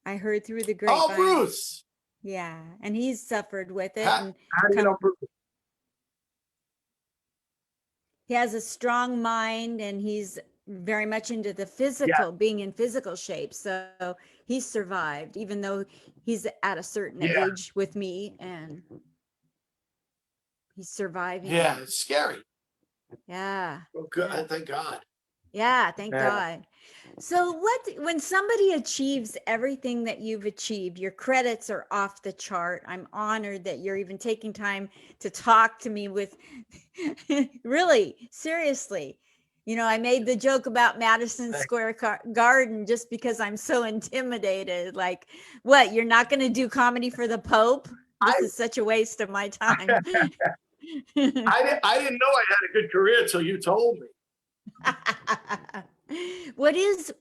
I heard through the grapevine. Oh, Bruce. Yeah, and he's suffered with it. How do you know Bruce? He has a strong mind, and he's very much into the physical, being in physical shape. So he's survived, even though he's at a certain age with me, and he's surviving. Yeah, it's scary. Yeah. Well, good. Thank God. Yeah, thank God. So when somebody achieves everything that you've achieved, your credits are off the chart. I'm honored that you're even taking time to talk to me with really, seriously. You know, I made the joke about Madison Square Garden just because I'm so intimidated. Like, what, you're not going to do comedy for the Pope? This is such a waste of my time. I didn't know I had a good career till you told me. What is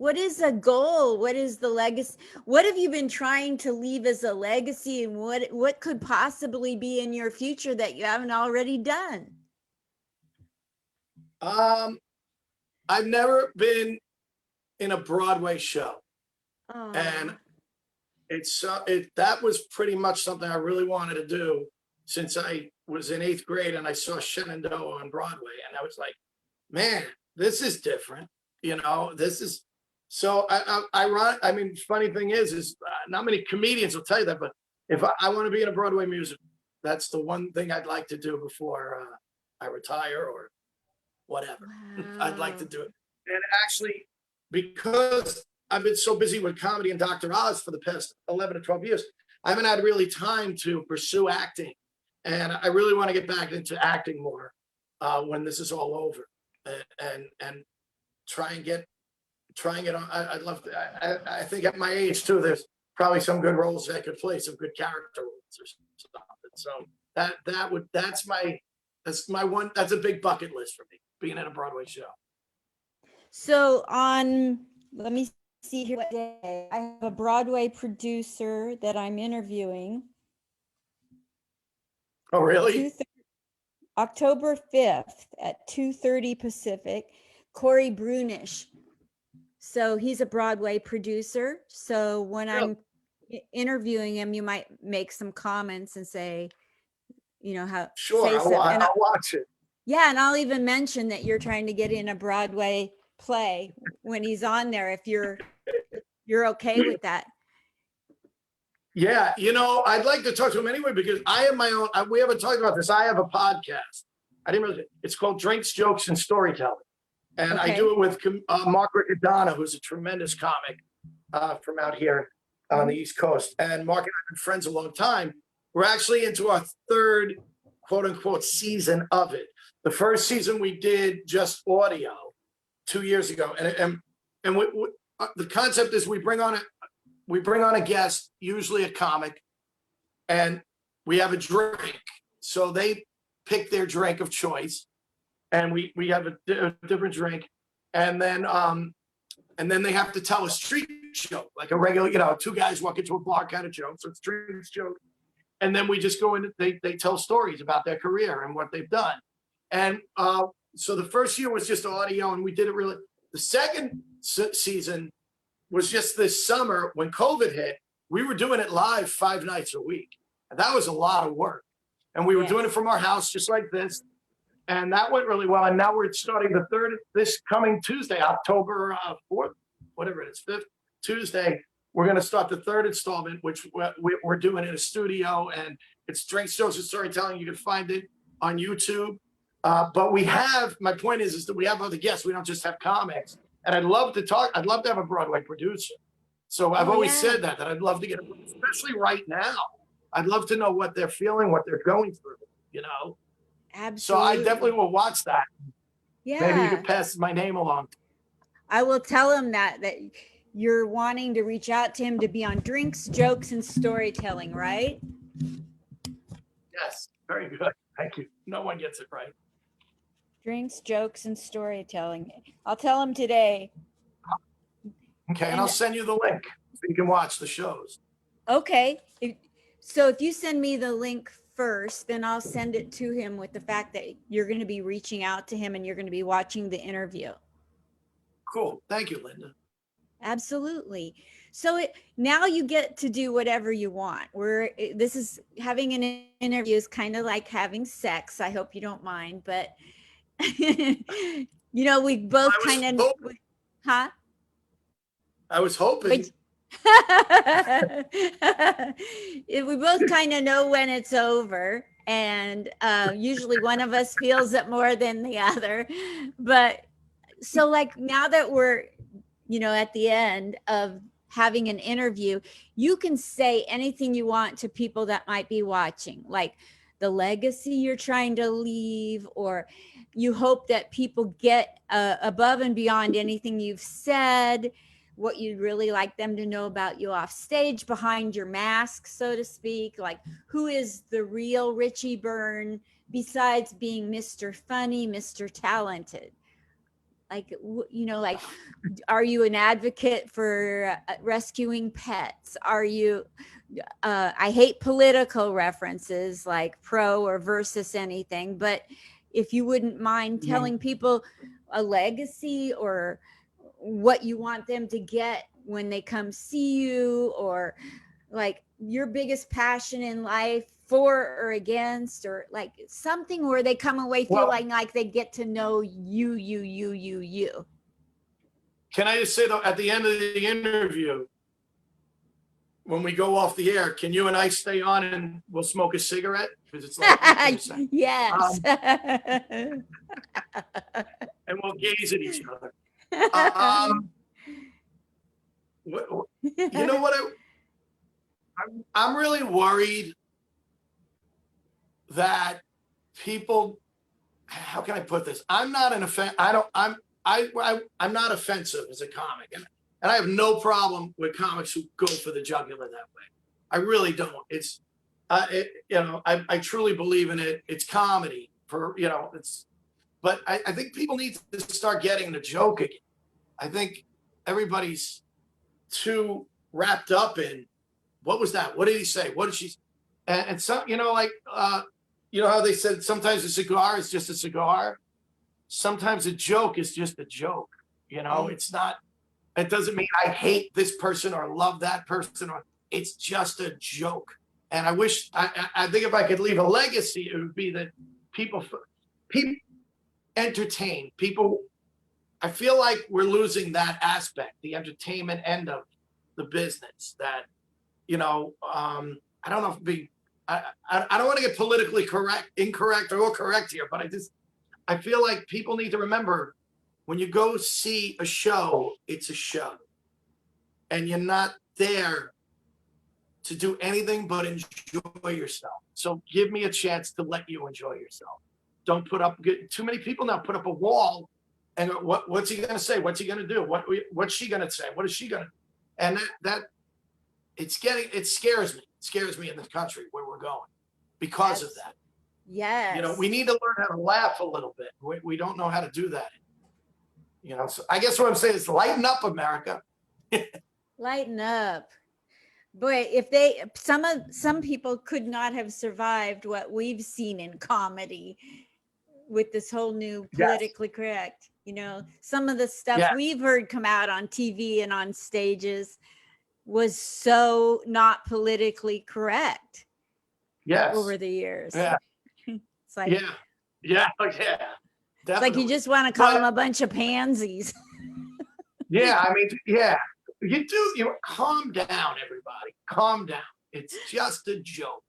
a goal? What is the legacy? What have you been trying to leave as a legacy, and what could possibly be in your future that you haven't already done? I've never been in a Broadway show. And that was pretty much something I really wanted to do since I was in 8th grade, and I saw Shenandoah on Broadway, and I was like, man, this is different. You know, this is so I mean, funny thing is not many comedians will tell you that, but if I want to be in a Broadway musical, that's the one thing I'd like to do before I retire or whatever. Wow. I'd like to do it. And actually, because I've been so busy with comedy and Dr. Oz for the past 11 to 12 years, I haven't had really time to pursue acting. And I really want to get back into acting more when this is all over, and try and get on. I'd love to. I think at my age too, there's probably some good roles I could play, some good character roles or something. So that's a big bucket list for me, being in a Broadway show. So let me see here what day. I have a Broadway producer that I'm interviewing. Oh, really? October 5th at 2:30 Pacific, Corey Brunish. So he's a Broadway producer. So when I'm interviewing him, you might make some comments and say, you know, how. Sure, I'll watch it. Yeah, and I'll even mention that you're trying to get in a Broadway play when he's on there, if you're okay with that. Yeah, you know, I'd like to talk to him anyway, because I have my own, we haven't talked about this. I have a podcast. I didn't really, it's called Drinks, Jokes, and Storytelling. And I do it with Mark Riccadonna, who's a tremendous comic from out here on the East Coast. And Mark and I have been friends a long time. We're actually into our 3rd, quote unquote, season of it. The first season we did just audio 2 years ago. And the concept is we bring on a guest, usually a comic, and we have a drink. So they pick their drink of choice, and we have a different drink, and then they have to tell a street joke, like a regular, you know, 2 guys walk into a bar kind of joke. So it's drinks joke, and then we just go in. They tell stories about their career and what they've done, and so the first year was just audio, and we did it really. The second season was just this summer when COVID hit. We were doing it live 5 nights a week. And that was a lot of work. And we were doing it from our house, just like this. And that went really well. And now we're starting the 3rd, this coming Tuesday, October 4th, whatever it is, 5th Tuesday. We're going to start the 3rd installment, which we're doing in a studio. And it's Drinks, Jokes, and Storytelling. You can find it on YouTube. But my point is that we have other guests. We don't just have comics. And I'd love to have a Broadway producer. So I've always said that I'd love to get, especially right now. I'd love to know what they're feeling, what they're going through, you know? Absolutely. So I definitely will watch that. Yeah. Maybe you could pass my name along. I will tell him that you're wanting to reach out to him to be on Drinks, Jokes, and Storytelling, right? Yes, very good. Thank you. No one gets it right. Drinks, jokes, and storytelling. I'll tell him today. Okay, and I'll send you the link so you can watch the shows. Okay. So if you send me the link first, then I'll send it to him with the fact that you're going to be reaching out to him and you're going to be watching the interview. Cool. Thank you, Linda. Absolutely. So now you get to do whatever you want. This is having an interview is kind of like having sex. I hope you don't mind, but we both kind of, huh? I was hoping. We both kind of know when it's over, and usually one of us feels it more than the other. But so like now that we're at the end of having an interview, you can say anything you want to people that might be watching, like the legacy you're trying to leave, or you hope that people get above and beyond anything you've said, what you'd really like them to know about you off stage, behind your mask, so to speak. Like, who is the real Richie Byrne besides being Mr. Funny, Mr. Talented? Like, like, are you an advocate for rescuing pets? Are you, I hate political references like pro or versus anything, but if you wouldn't mind telling people a legacy or what you want them to get when they come see you, or like your biggest passion in life, for or against, or like something where they come away feeling like they get to know you. Can I just say though, at the end of the interview, when we go off the air, can you and I stay on and we'll smoke a cigarette? Because it's like yes. And we'll gaze at each other. You know what? I'm really worried that people, how can I put this? I'm not an I'm not offensive as a comic, and I have no problem with comics who go for the jugular that way. I really don't. It's I truly believe in it. It's comedy but I think people need to start getting the joke again. I think everybody's too wrapped up in what was that? What did he say? What did she? And some, how they said sometimes a cigar is just a cigar. Sometimes a joke is just a joke. It's not. It doesn't mean I hate this person or love that person, or it's just a joke. And I think if I could leave a legacy, it would be that people entertain people. I feel like we're losing that aspect, the entertainment end of the business. That, I don't know if I don't want to get politically incorrect or correct here, but I feel like people need to remember, when you go see a show, it's a show, and you're not there to do anything but enjoy yourself. So give me a chance to let you enjoy yourself. Don't put up, too many people now put up a wall and what's he going to say? What's he going to do? What's she going to say? What is she going to, and it scares me. It scares me in this country where we're going because of that. Yes. We need to learn how to laugh a little bit. We don't know how to do that. So I guess what I'm saying is lighten up, America. Lighten up. Boy, if some people could not have survived what we've seen in comedy with this whole new politically correct, some of the stuff we've heard come out on TV and on stages was so not politically correct. Over the years. Yeah. It's like, yeah. It's like you just want to call them a bunch of pansies. Yeah, I mean, yeah. You calm down, everybody. Calm down. It's just a joke.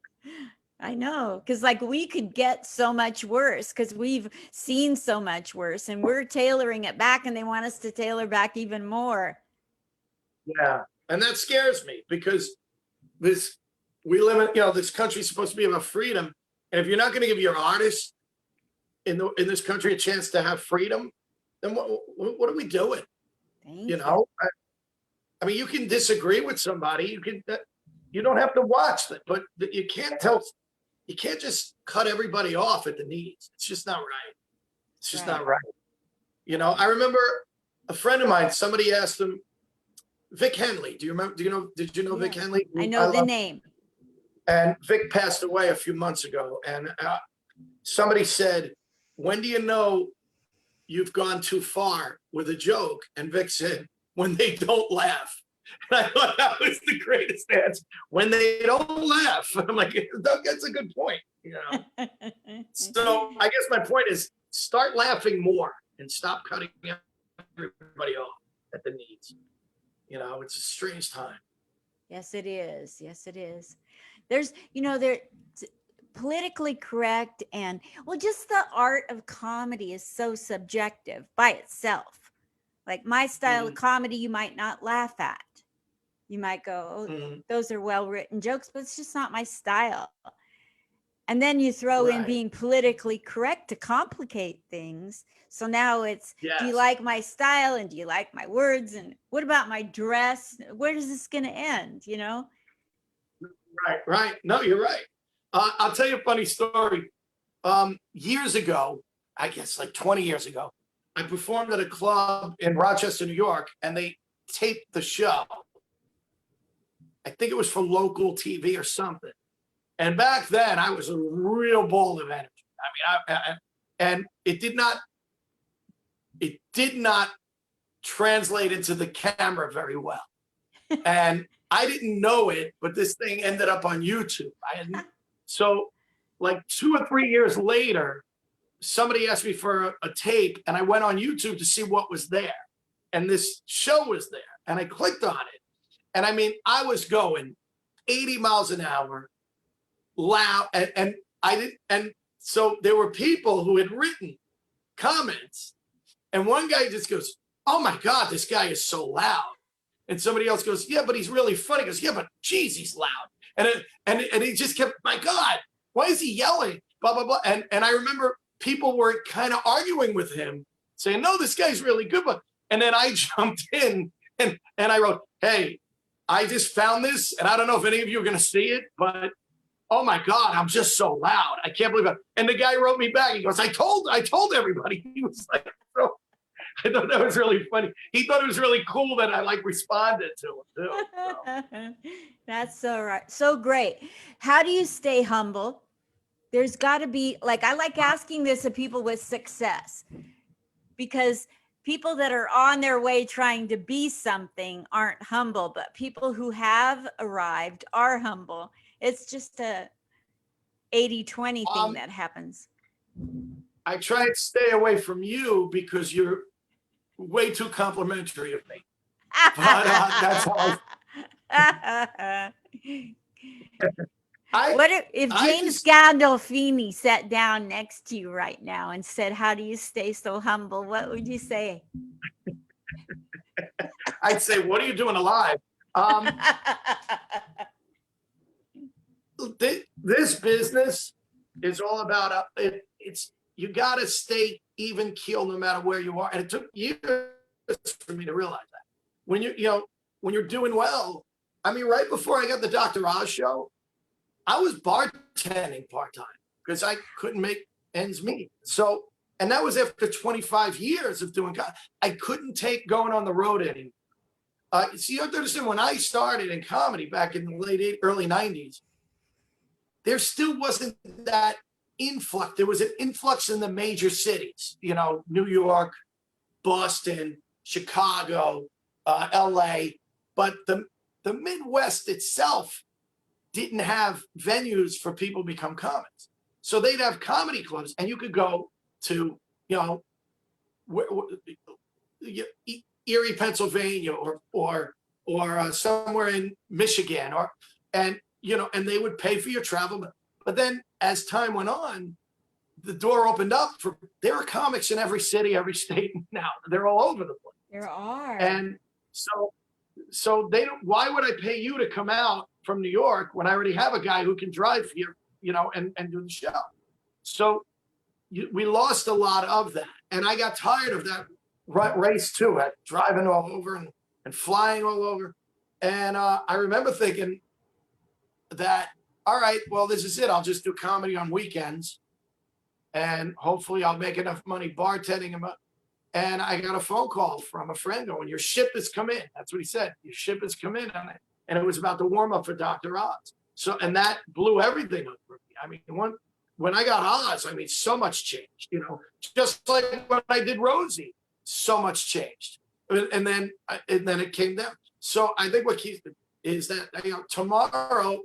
I know, because like we could get so much worse because we've seen so much worse, and we're tailoring it back, and they want us to tailor back even more. Yeah, and that scares me because we live in, this country's supposed to be about freedom, and if you're not going to give your artists in this country a chance to have freedom, then what are we doing? Thank you. I mean, you can disagree with somebody. You don't have to watch that, but you can't tell you can't just cut everybody off at the knees. It's just not right. It's just not right. You know, I remember a friend of mine, somebody asked him, Vic Henley. Did you know Vic Henley? I know the name. And Vic passed away a few months ago. And somebody said, when do you know you've gone too far with a joke? And Vic said, when they don't laugh. And I thought that was the greatest answer. When they don't laugh. I'm like, that's a good point. You know. So I guess my point is start laughing more and stop cutting everybody off at the knees. You know, it's a strange time. Yes, it is. Yes, it is. There's, they're politically correct, and well, just the art of comedy is so subjective by itself. Like my style of comedy, you might not laugh at. You might go, oh, those are well-written jokes, but it's just not my style. And then you throw in being politically correct to complicate things. So now it's, do you like my style? And do you like my words? And what about my dress? Where is this going to end? You know? Right. No, you're right. I'll tell you a funny story. Years ago, I guess like 20 years ago, I performed at a club in Rochester, New York, and they taped the show. I think it was for local TV or something. And back then, I was a real ball of energy. I mean, and it did not translate into the camera very well. And I didn't know it, but this thing ended up on YouTube. So like 2 or 3 years later, somebody asked me for a tape, and I went on YouTube to see what was there. And this show was there, and I clicked on it. And I mean, I was going 80 miles an hour, loud, and so there were people who had written comments, and one guy just goes, "Oh my God, this guy is so loud." And somebody else goes, "Yeah, but he's really funny." He goes, "Yeah, but geez, he's loud." And he just kept, "My God, why is he yelling?" Blah, blah, blah. And I remember people were kind of arguing with him, saying, "No, this guy's really good." And then I jumped in and I wrote, "Hey, I just found this, and I don't know if any of you are going to see it, but oh my God, I'm just so loud. I can't believe it." And the guy wrote me back. He goes, I told everybody." He was like, so I thought that was really funny. He thought it was really cool that I like responded to him too. So. That's so right. So great. How do you stay humble? There's got to be, like, I like asking this of people with success, because people that are on their way trying to be something aren't humble, but people who have arrived are humble. It's just a 80-20 thing that happens. I try to stay away from you because you're way too complimentary of me. But that's how what if James Gandolfini sat down next to you right now and said, "How do you stay so humble?" What would you say? I'd say, "What are you doing alive?" This business is all about it's you got to stay even keel no matter where you are, and it took years for me to realize that. When when you're doing well, I mean, right before I got the Dr. Oz show, I was bartending part-time because I couldn't make ends meet. So, and that was after 25 years of doing, I couldn't take going on the road anymore. See, you have to understand, when I started in comedy back in the early 90s, there still wasn't that influx. There was an influx in the major cities, New York, Boston, Chicago, LA, but the Midwest itself didn't have venues for people to become comics. So they'd have comedy clubs, and you could go to, Erie, Pennsylvania, or somewhere in Michigan, and they would pay for your travel. But then as time went on, the door opened up there are comics in every city, every state now. They're all over the place. There are. And so they don't, why would I pay you to come out from New York when I already have a guy who can drive here, and do the show? So we lost a lot of that. And I got tired of that race too, at driving all over and flying all over. And I remember thinking that all right, well, this is it. I'll just do comedy on weekends. And hopefully I'll make enough money bartending. And I got a phone call from a friend going, your ship has come in. That's what he said. Your ship has come in. And it was about the warm up for Dr. Oz. So, and that blew everything up for me. I mean, when I got Oz, I mean, so much changed, you know, just like when I did Rosie, so much changed. And then it came down. So I think what keeps it is that, you know, tomorrow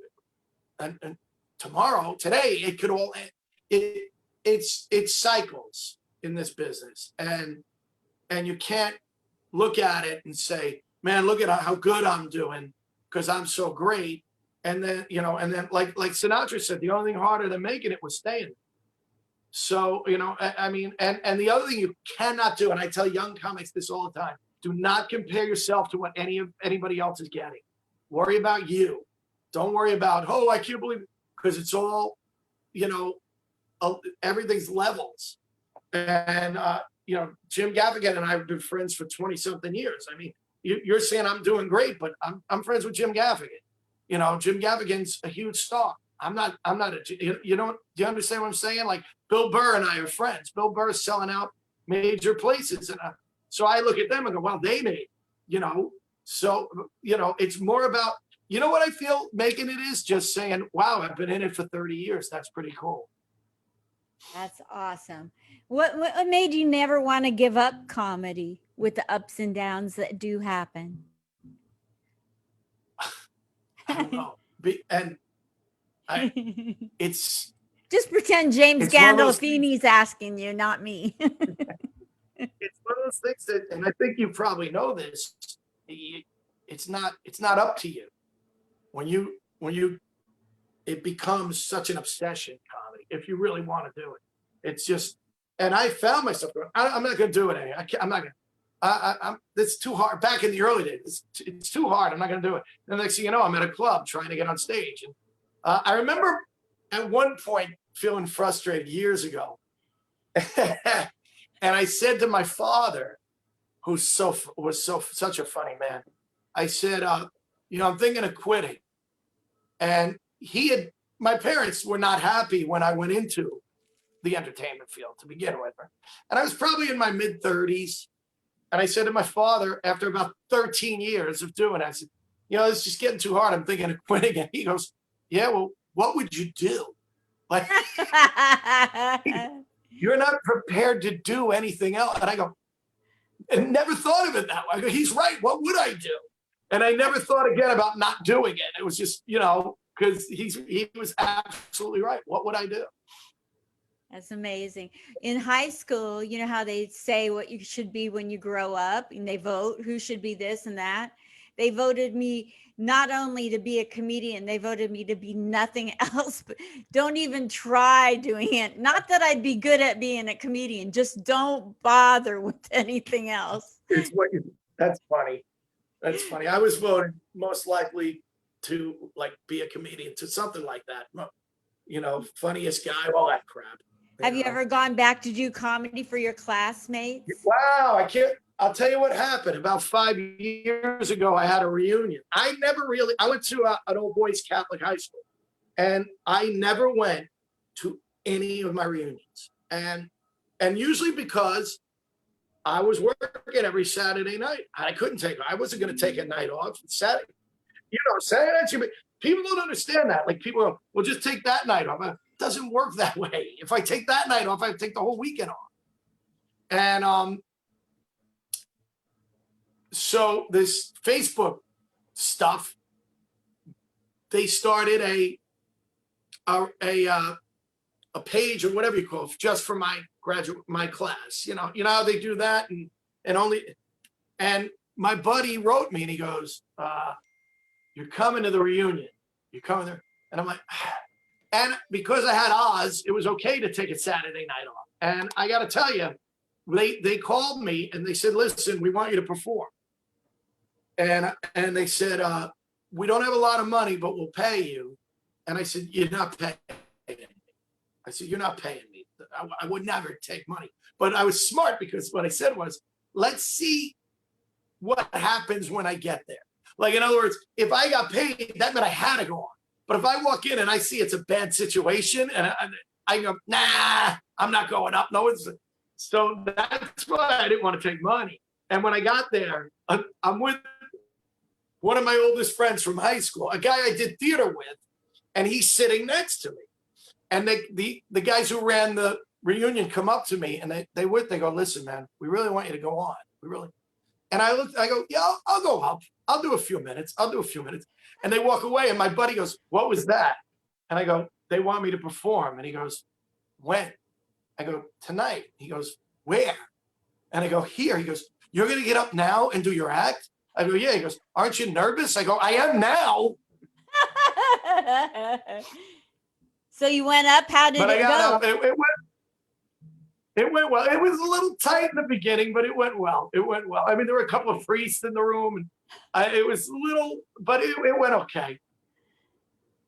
and tomorrow, today, it could all, it's cycles in this business. And you can't look at it and say, man, look at how good I'm doing because I'm so great. And then, you know, and then like Sinatra said, the only thing harder than making it was staying. So, you know, I mean, and the other thing you cannot do, and I tell young comics this all the time, do not compare yourself to what anybody else is getting. Worry about you. Don't worry about, oh, I can't believe it, because it's all, you know, everything's levels. And, you know, Jim Gaffigan and I have been friends for 20 something years. I mean, you're saying I'm doing great, but I'm friends with Jim Gaffigan. You know, Jim Gaffigan's a huge star. I'm not you know, do you understand what I'm saying? Like Bill Burr and I are friends. Bill Burr's selling out major places. And so I look at them and go, well, they made, you know, so, you know, it's more about, you know what I feel making it is just saying, wow, I've been in it for 30 years. That's pretty cool. That's awesome. What made you never want to give up comedy with the ups and downs that do happen? I don't know. It's just pretend James Gandolfini's asking you, not me. It's one of those things that, and I think you probably know this. It's not up to you when you it becomes such an obsession, comedy. If you really want to do it, it's just. And I found myself going, I'm not going to do it anymore. I'm not going to. It's too hard. Back in the early days, it's too hard. I'm not going to do it. And the next thing you know, I'm at a club trying to get on stage. And I remember at one point feeling frustrated years ago. And I said to my father, who was such a funny man, I said, you know, I'm thinking of quitting. And my parents were not happy when I went into the entertainment field to begin with. And I was probably in my mid 30s. And I said to my father, after about 13 years of doing it, I said, you know, it's just getting too hard. I'm thinking of quitting. And he goes, yeah, well, what would you do? Like, you're not prepared to do anything else. And I go, and never thought of it that way. I go, he's right. What would I do? And I never thought again about not doing it. It was just, you know, because he was absolutely right. What would I do? That's amazing. In high school, you know how they say what you should be when you grow up, and they vote who should be this and that. They voted me not only to be a comedian, they voted me to be nothing else, but don't even try doing it. Not that I'd be good at being a comedian, just don't bother with anything else. That's funny. That's funny. I was voted most likely to like be a comedian, to something like that. You know, funniest guy, all that crap. Have you ever gone back to do comedy for your classmates? Wow, I'll tell you what happened. About 5 years ago, I had a reunion. I went to an old boys Catholic high school, and I never went to any of my reunions. And usually because I was working every Saturday night. I wasn't going to take a night off. Saturday, you know, Saturday, people don't understand that. Like people go, well, just take that night off. It doesn't work that way. If I take that night off, I have to take the whole weekend off. And so this Facebook stuff, they started a page or whatever you call it, just for my class. You know how they do that, and my buddy wrote me and he goes, "You're coming to the reunion. You're coming there," and I'm like. And because I had Oz, it was okay to take a Saturday night off. And I got to tell you, they called me and they said, listen, we want you to perform. And they said, we don't have a lot of money, but we'll pay you. And I said, you're not paying me. I said, you're not paying me. I would never take money. But I was smart because what I said was, let's see what happens when I get there. Like, in other words, if I got paid, that meant I had to go on. But if I walk in and I see it's a bad situation and I go, nah, I'm not going up. No, it's so that's why I didn't want to take money. And when I got there, I'm with one of my oldest friends from high school, a guy I did theater with, and he's sitting next to me. And the guys who ran the reunion come up to me and they go, listen, man, we really want you to go on. We really. And I go, yeah, I'll go up. I'll do a few minutes. And they walk away. And my buddy goes, what was that? And I go, they want me to perform. And he goes, when? I go, tonight. He goes, where? And I go, here. He goes, you're going to get up now and do your act? I go, yeah. He goes, aren't you nervous? I go, I am now. So you went up. How did it go? Up. It went well. It was a little tight in the beginning, but it went well. I mean, there were a couple of priests in the room, and it was little, but it went okay.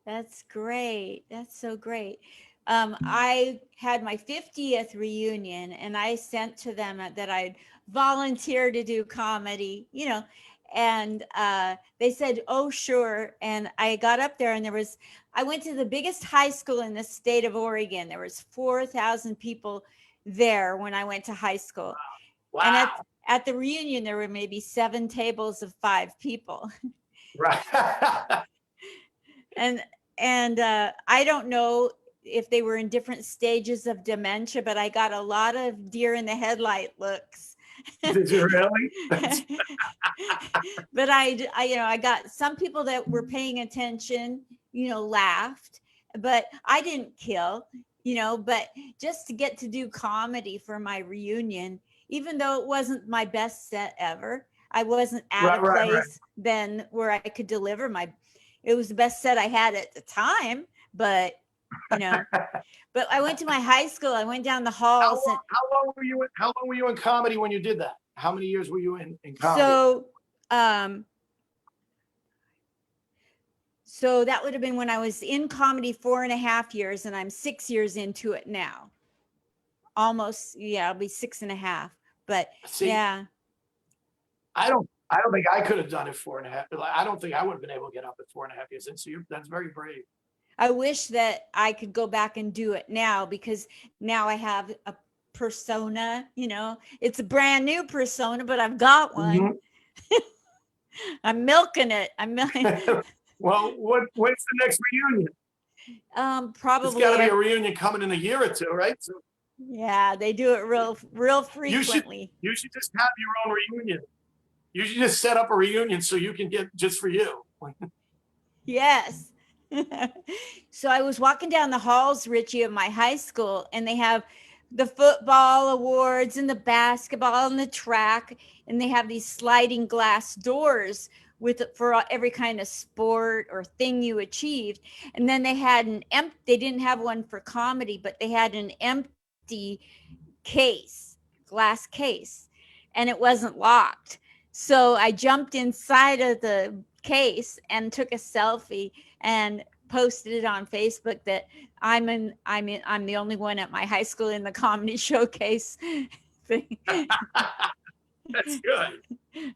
That's great. That's so great. I had my 50th reunion, and I sent to them that I'd volunteer to do comedy, and they said, oh, sure. And I got up there, and I went to the biggest high school in the state of Oregon. There was 4,000 people there when I went to high school. Wow. And at the reunion, there were maybe 7 tables of 5 people. Right. And I don't know if they were in different stages of dementia, but I got a lot of deer in the headlight looks. Did you really? But I got some people that were paying attention, laughed, but I didn't kill, but just to get to do comedy for my reunion, even though it wasn't my best set ever, I wasn't at a place then where I could deliver it was the best set I had at the time, but but I went to my high school. I went down the halls. How long were you in comedy when you did that? How many years were you in comedy? So that would have been when I was in comedy 4.5 years, and I'm 6 years into it now. Almost, I'll be 6.5. But see, yeah. I don't think I could have done it 4.5. I don't think I would have been able to get up at 4.5 years. And so that's very brave. I wish that I could go back and do it now, because now I have a persona, it's a brand new persona, but I've got one. Mm-hmm. I'm milking it. Well, when's the next reunion? Probably. It's got to be a reunion coming in a year or two, right? So, yeah, they do it real frequently. You should just have your own reunion. You should just set up a reunion so you can get just for you. Yes. So I was walking down the halls, Richie, of my high school, and they have the football awards and the basketball and the track, and they have these sliding glass doors for every kind of sport or thing you achieved. And then they had they didn't have one for comedy, but they had an empty glass case, and it wasn't locked. So I jumped inside of the case and took a selfie and posted it on Facebook that I'm the only one at my high school in the comedy showcase thing. That's good.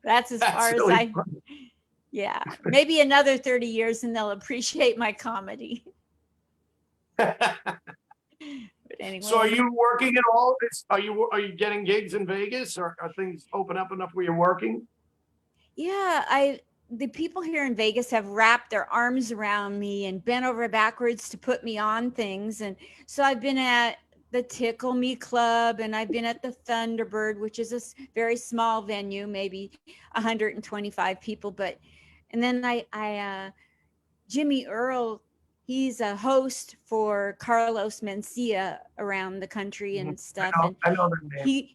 That's as far really as funny. Yeah, maybe another 30 years and they'll appreciate my comedy. But anyway. So are you working at all? Are you getting gigs in Vegas, or are things open up enough where you're working? Yeah, the people here in Vegas have wrapped their arms around me and bent over backwards to put me on things. And so I've been at the Tickle Me Club, and I've been at the Thunderbird, which is a very small venue, maybe 125 people. And then I Jimmy Earl, he's a host for Carlos Mencia around the country and stuff. I know that name.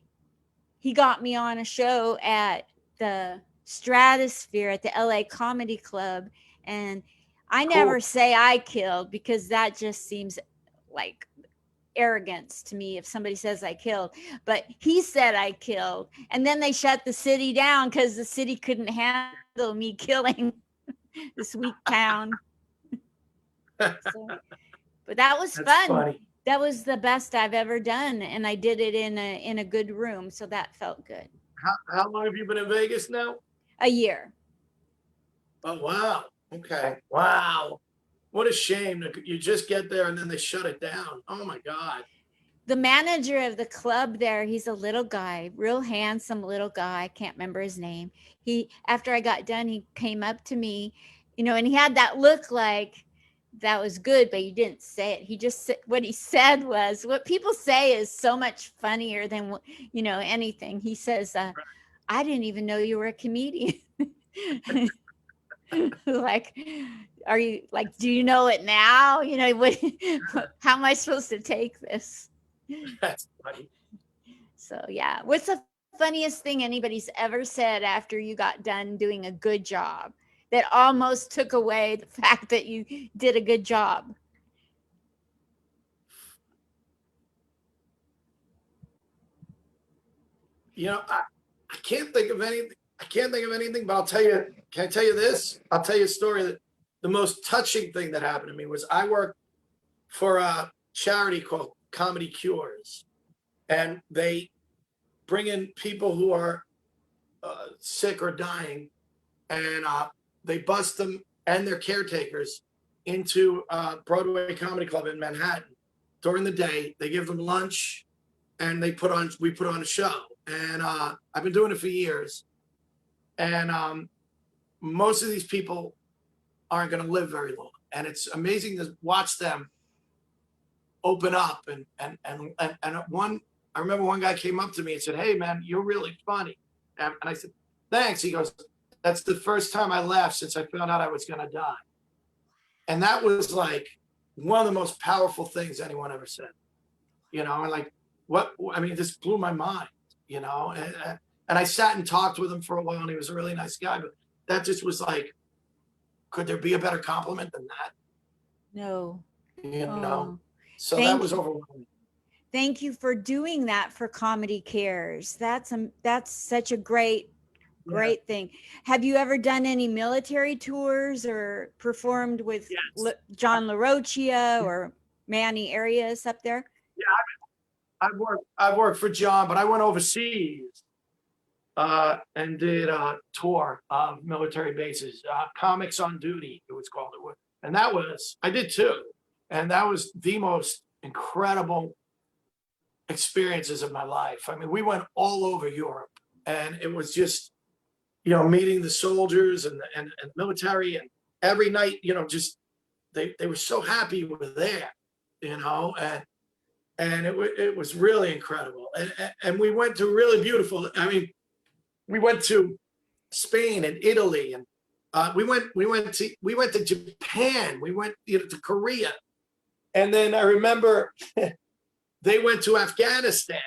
He got me on a show at the Stratosphere at the LA Comedy Club, and I never say I killed, because that just seems like arrogance to me if somebody says I killed. But he said I killed, and then they shut the city down because the city couldn't handle me killing this weak town. So, but that was fun. Funny. That was the best I've ever done, and I did it in a good room, so that felt good. How long have you been in Vegas now? A year. Oh, wow. Okay. Wow. what a shame. You just get there and then they shut it down. Oh my God. The manager of the club there, he's a little guy, real handsome little guy. I can't remember his name. After I got done, he came up to me, and he had that look like that was good, but he didn't say it. He just said, what he said was, what people say is so much funnier than, anything. He says, I didn't even know you were a comedian. Like, are you like, do you know it now? How am I supposed to take this? That's funny. So yeah. What's the funniest thing anybody's ever said after you got done doing a good job that almost took away the fact that you did a good job? I can't think of anything. I can't think of anything, but I'll tell you. Can I tell you this? I'll tell you a story that the most touching thing that happened to me was I worked for a charity called Comedy Cures, and they bring in people who are sick or dying, and they bust them and their caretakers into Broadway Comedy Club in Manhattan during the day. They give them lunch, and we put on a show. And I've been doing it for years. And most of these people aren't going to live very long. And it's amazing to watch them open up. And I remember one guy came up to me and said, "Hey, man, you're really funny." And I said, "Thanks." He goes, "That's the first time I laughed since I found out I was going to die." And that was like one of the most powerful things anyone ever said. And like, this blew my mind. And I sat and talked with him for a while, and he was a really nice guy, but that just was like, could there be a better compliment than that? No. So that was overwhelming. Thank you for doing that for Comedy Cares. That's such a great thing. Have you ever done any military tours or performed with John LaRoccia or Manny Arias up there? Yeah, I've worked for John, but I went overseas and did a tour of military bases, Comics on Duty, it was called. And I did too. And that was the most incredible experiences of my life. I mean, we went all over Europe, and it was just, meeting the soldiers and the military, and every night, just they were so happy we were there, and it was really incredible. And we went to really beautiful. I mean, we went to Spain and Italy, and we went to Japan. We went to Korea, and then I remember they went to Afghanistan,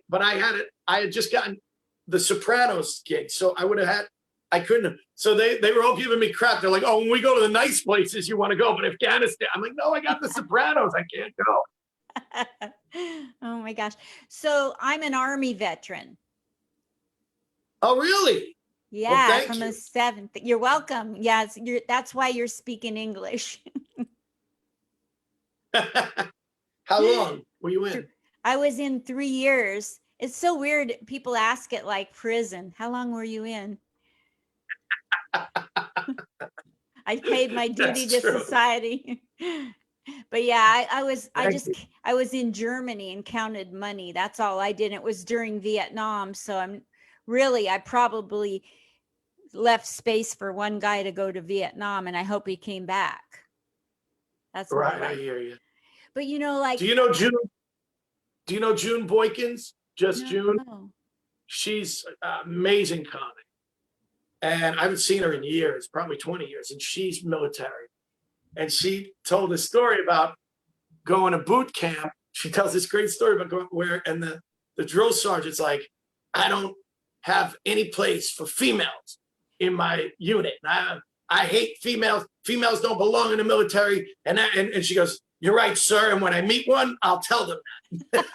but I had just gotten the Sopranos gig, so I couldn't have. So they were all giving me crap. They're like, "Oh, when we go to the nice places, you want to go, but Afghanistan." I'm like, "No, I got the Sopranos. I can't go." Oh my gosh. So I'm an Army veteran. Oh, really? Yeah, well, from the 7th. You're welcome. Yeah, that's why you're speaking English. How long were you in? I was in 3 years. It's so weird. People ask it like prison. How long were you in? I paid my duty to society. But yeah, I was in Germany and counted money. That's all I did. It was during Vietnam. So I probably left space for one guy to go to Vietnam, and I hope he came back. That's right. I hear you. But like, do you know June? Do you know June Boykins? Just no, June. No. She's amazing comic, and I haven't seen her in years, probably 20 years, and she's military. And she told a story about going to boot camp. She tells this great story about and the drill sergeant's like, "I don't have any place for females in my unit. I hate females. Females don't belong in the military." And she goes, "You're right, sir. And when I meet one, I'll tell them that."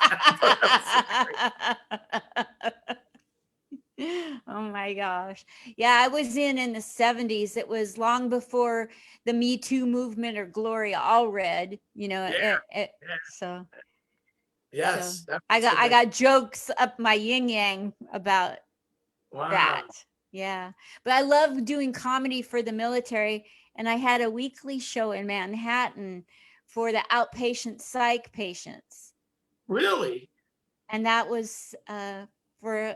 Oh my gosh. Yeah, I was in the 70s. It was long before the Me Too movement or Gloria Allred, so yes. So I got jokes up my yin yang about that. Yeah. But I love doing comedy for the military. and I had a weekly show in Manhattan for the outpatient psych patients. Really? And that was for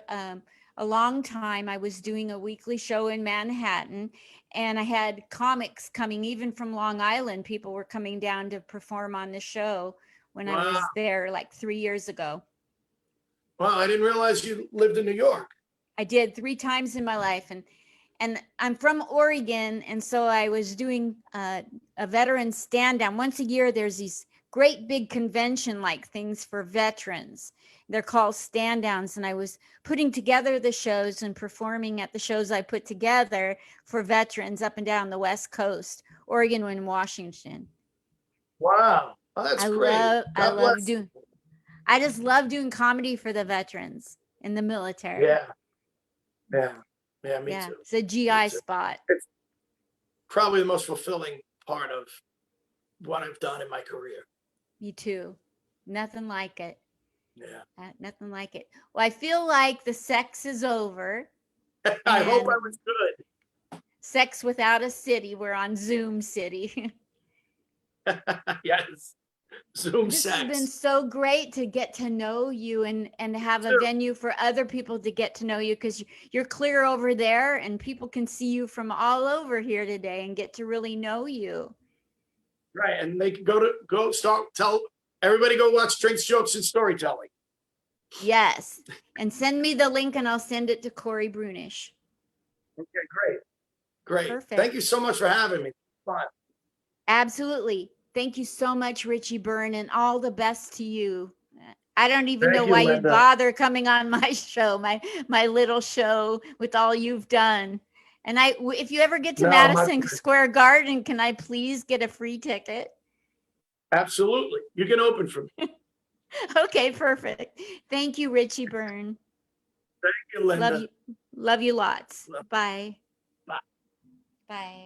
a long time. I was doing a weekly show in Manhattan, and I had comics coming even from Long Island. People were coming down to perform on the show when I Wow. was there like 3 years ago. Wow, I didn't realize you lived in New York. I did 3 times in my life, and I'm from Oregon, and so I was doing a veteran stand down. Once a year, there's these great big convention like things for veterans. They're called stand downs, and I was putting together the shows and performing at the shows I put together for veterans up and down the West Coast, Oregon and Washington. Wow. Oh, that's great. I God love bless. doing I just love doing comedy for the veterans in the military. Yeah. Yeah. Yeah, me Yeah, too. it's a Me GI too. spot. It's probably the most fulfilling part of what I've done in my career. Me too. Nothing like it. Yeah. Nothing like it. Well, I feel like the sex is over. I hope I And was good. Sex Without a City. We're on Zoom City. Yes. Zoom This has been sex. so great to get to know you and have a Too. venue for other people to get to know you, because you're clear over there and people can see you from all over here today and get to really know you. Right. And they can tell everybody go watch Drinks, Jokes, and Storytelling. Yes. And send me the link and I'll send it to Corey Brunish. Okay, great. Great. Perfect. Thank you so much for having me. Fun. Absolutely. Thank you so much, Richie Byrne, and all the best to you. I don't even Thank know you, why you'd Linda. bother coming on my show, my little show with all you've done. And if you ever get to Madison Square Garden, can I please get a free ticket? Absolutely. You can open for me. Okay, perfect. Thank you, Richie Byrne. Thank you, Linda. Love you lots. Bye. Bye. Bye.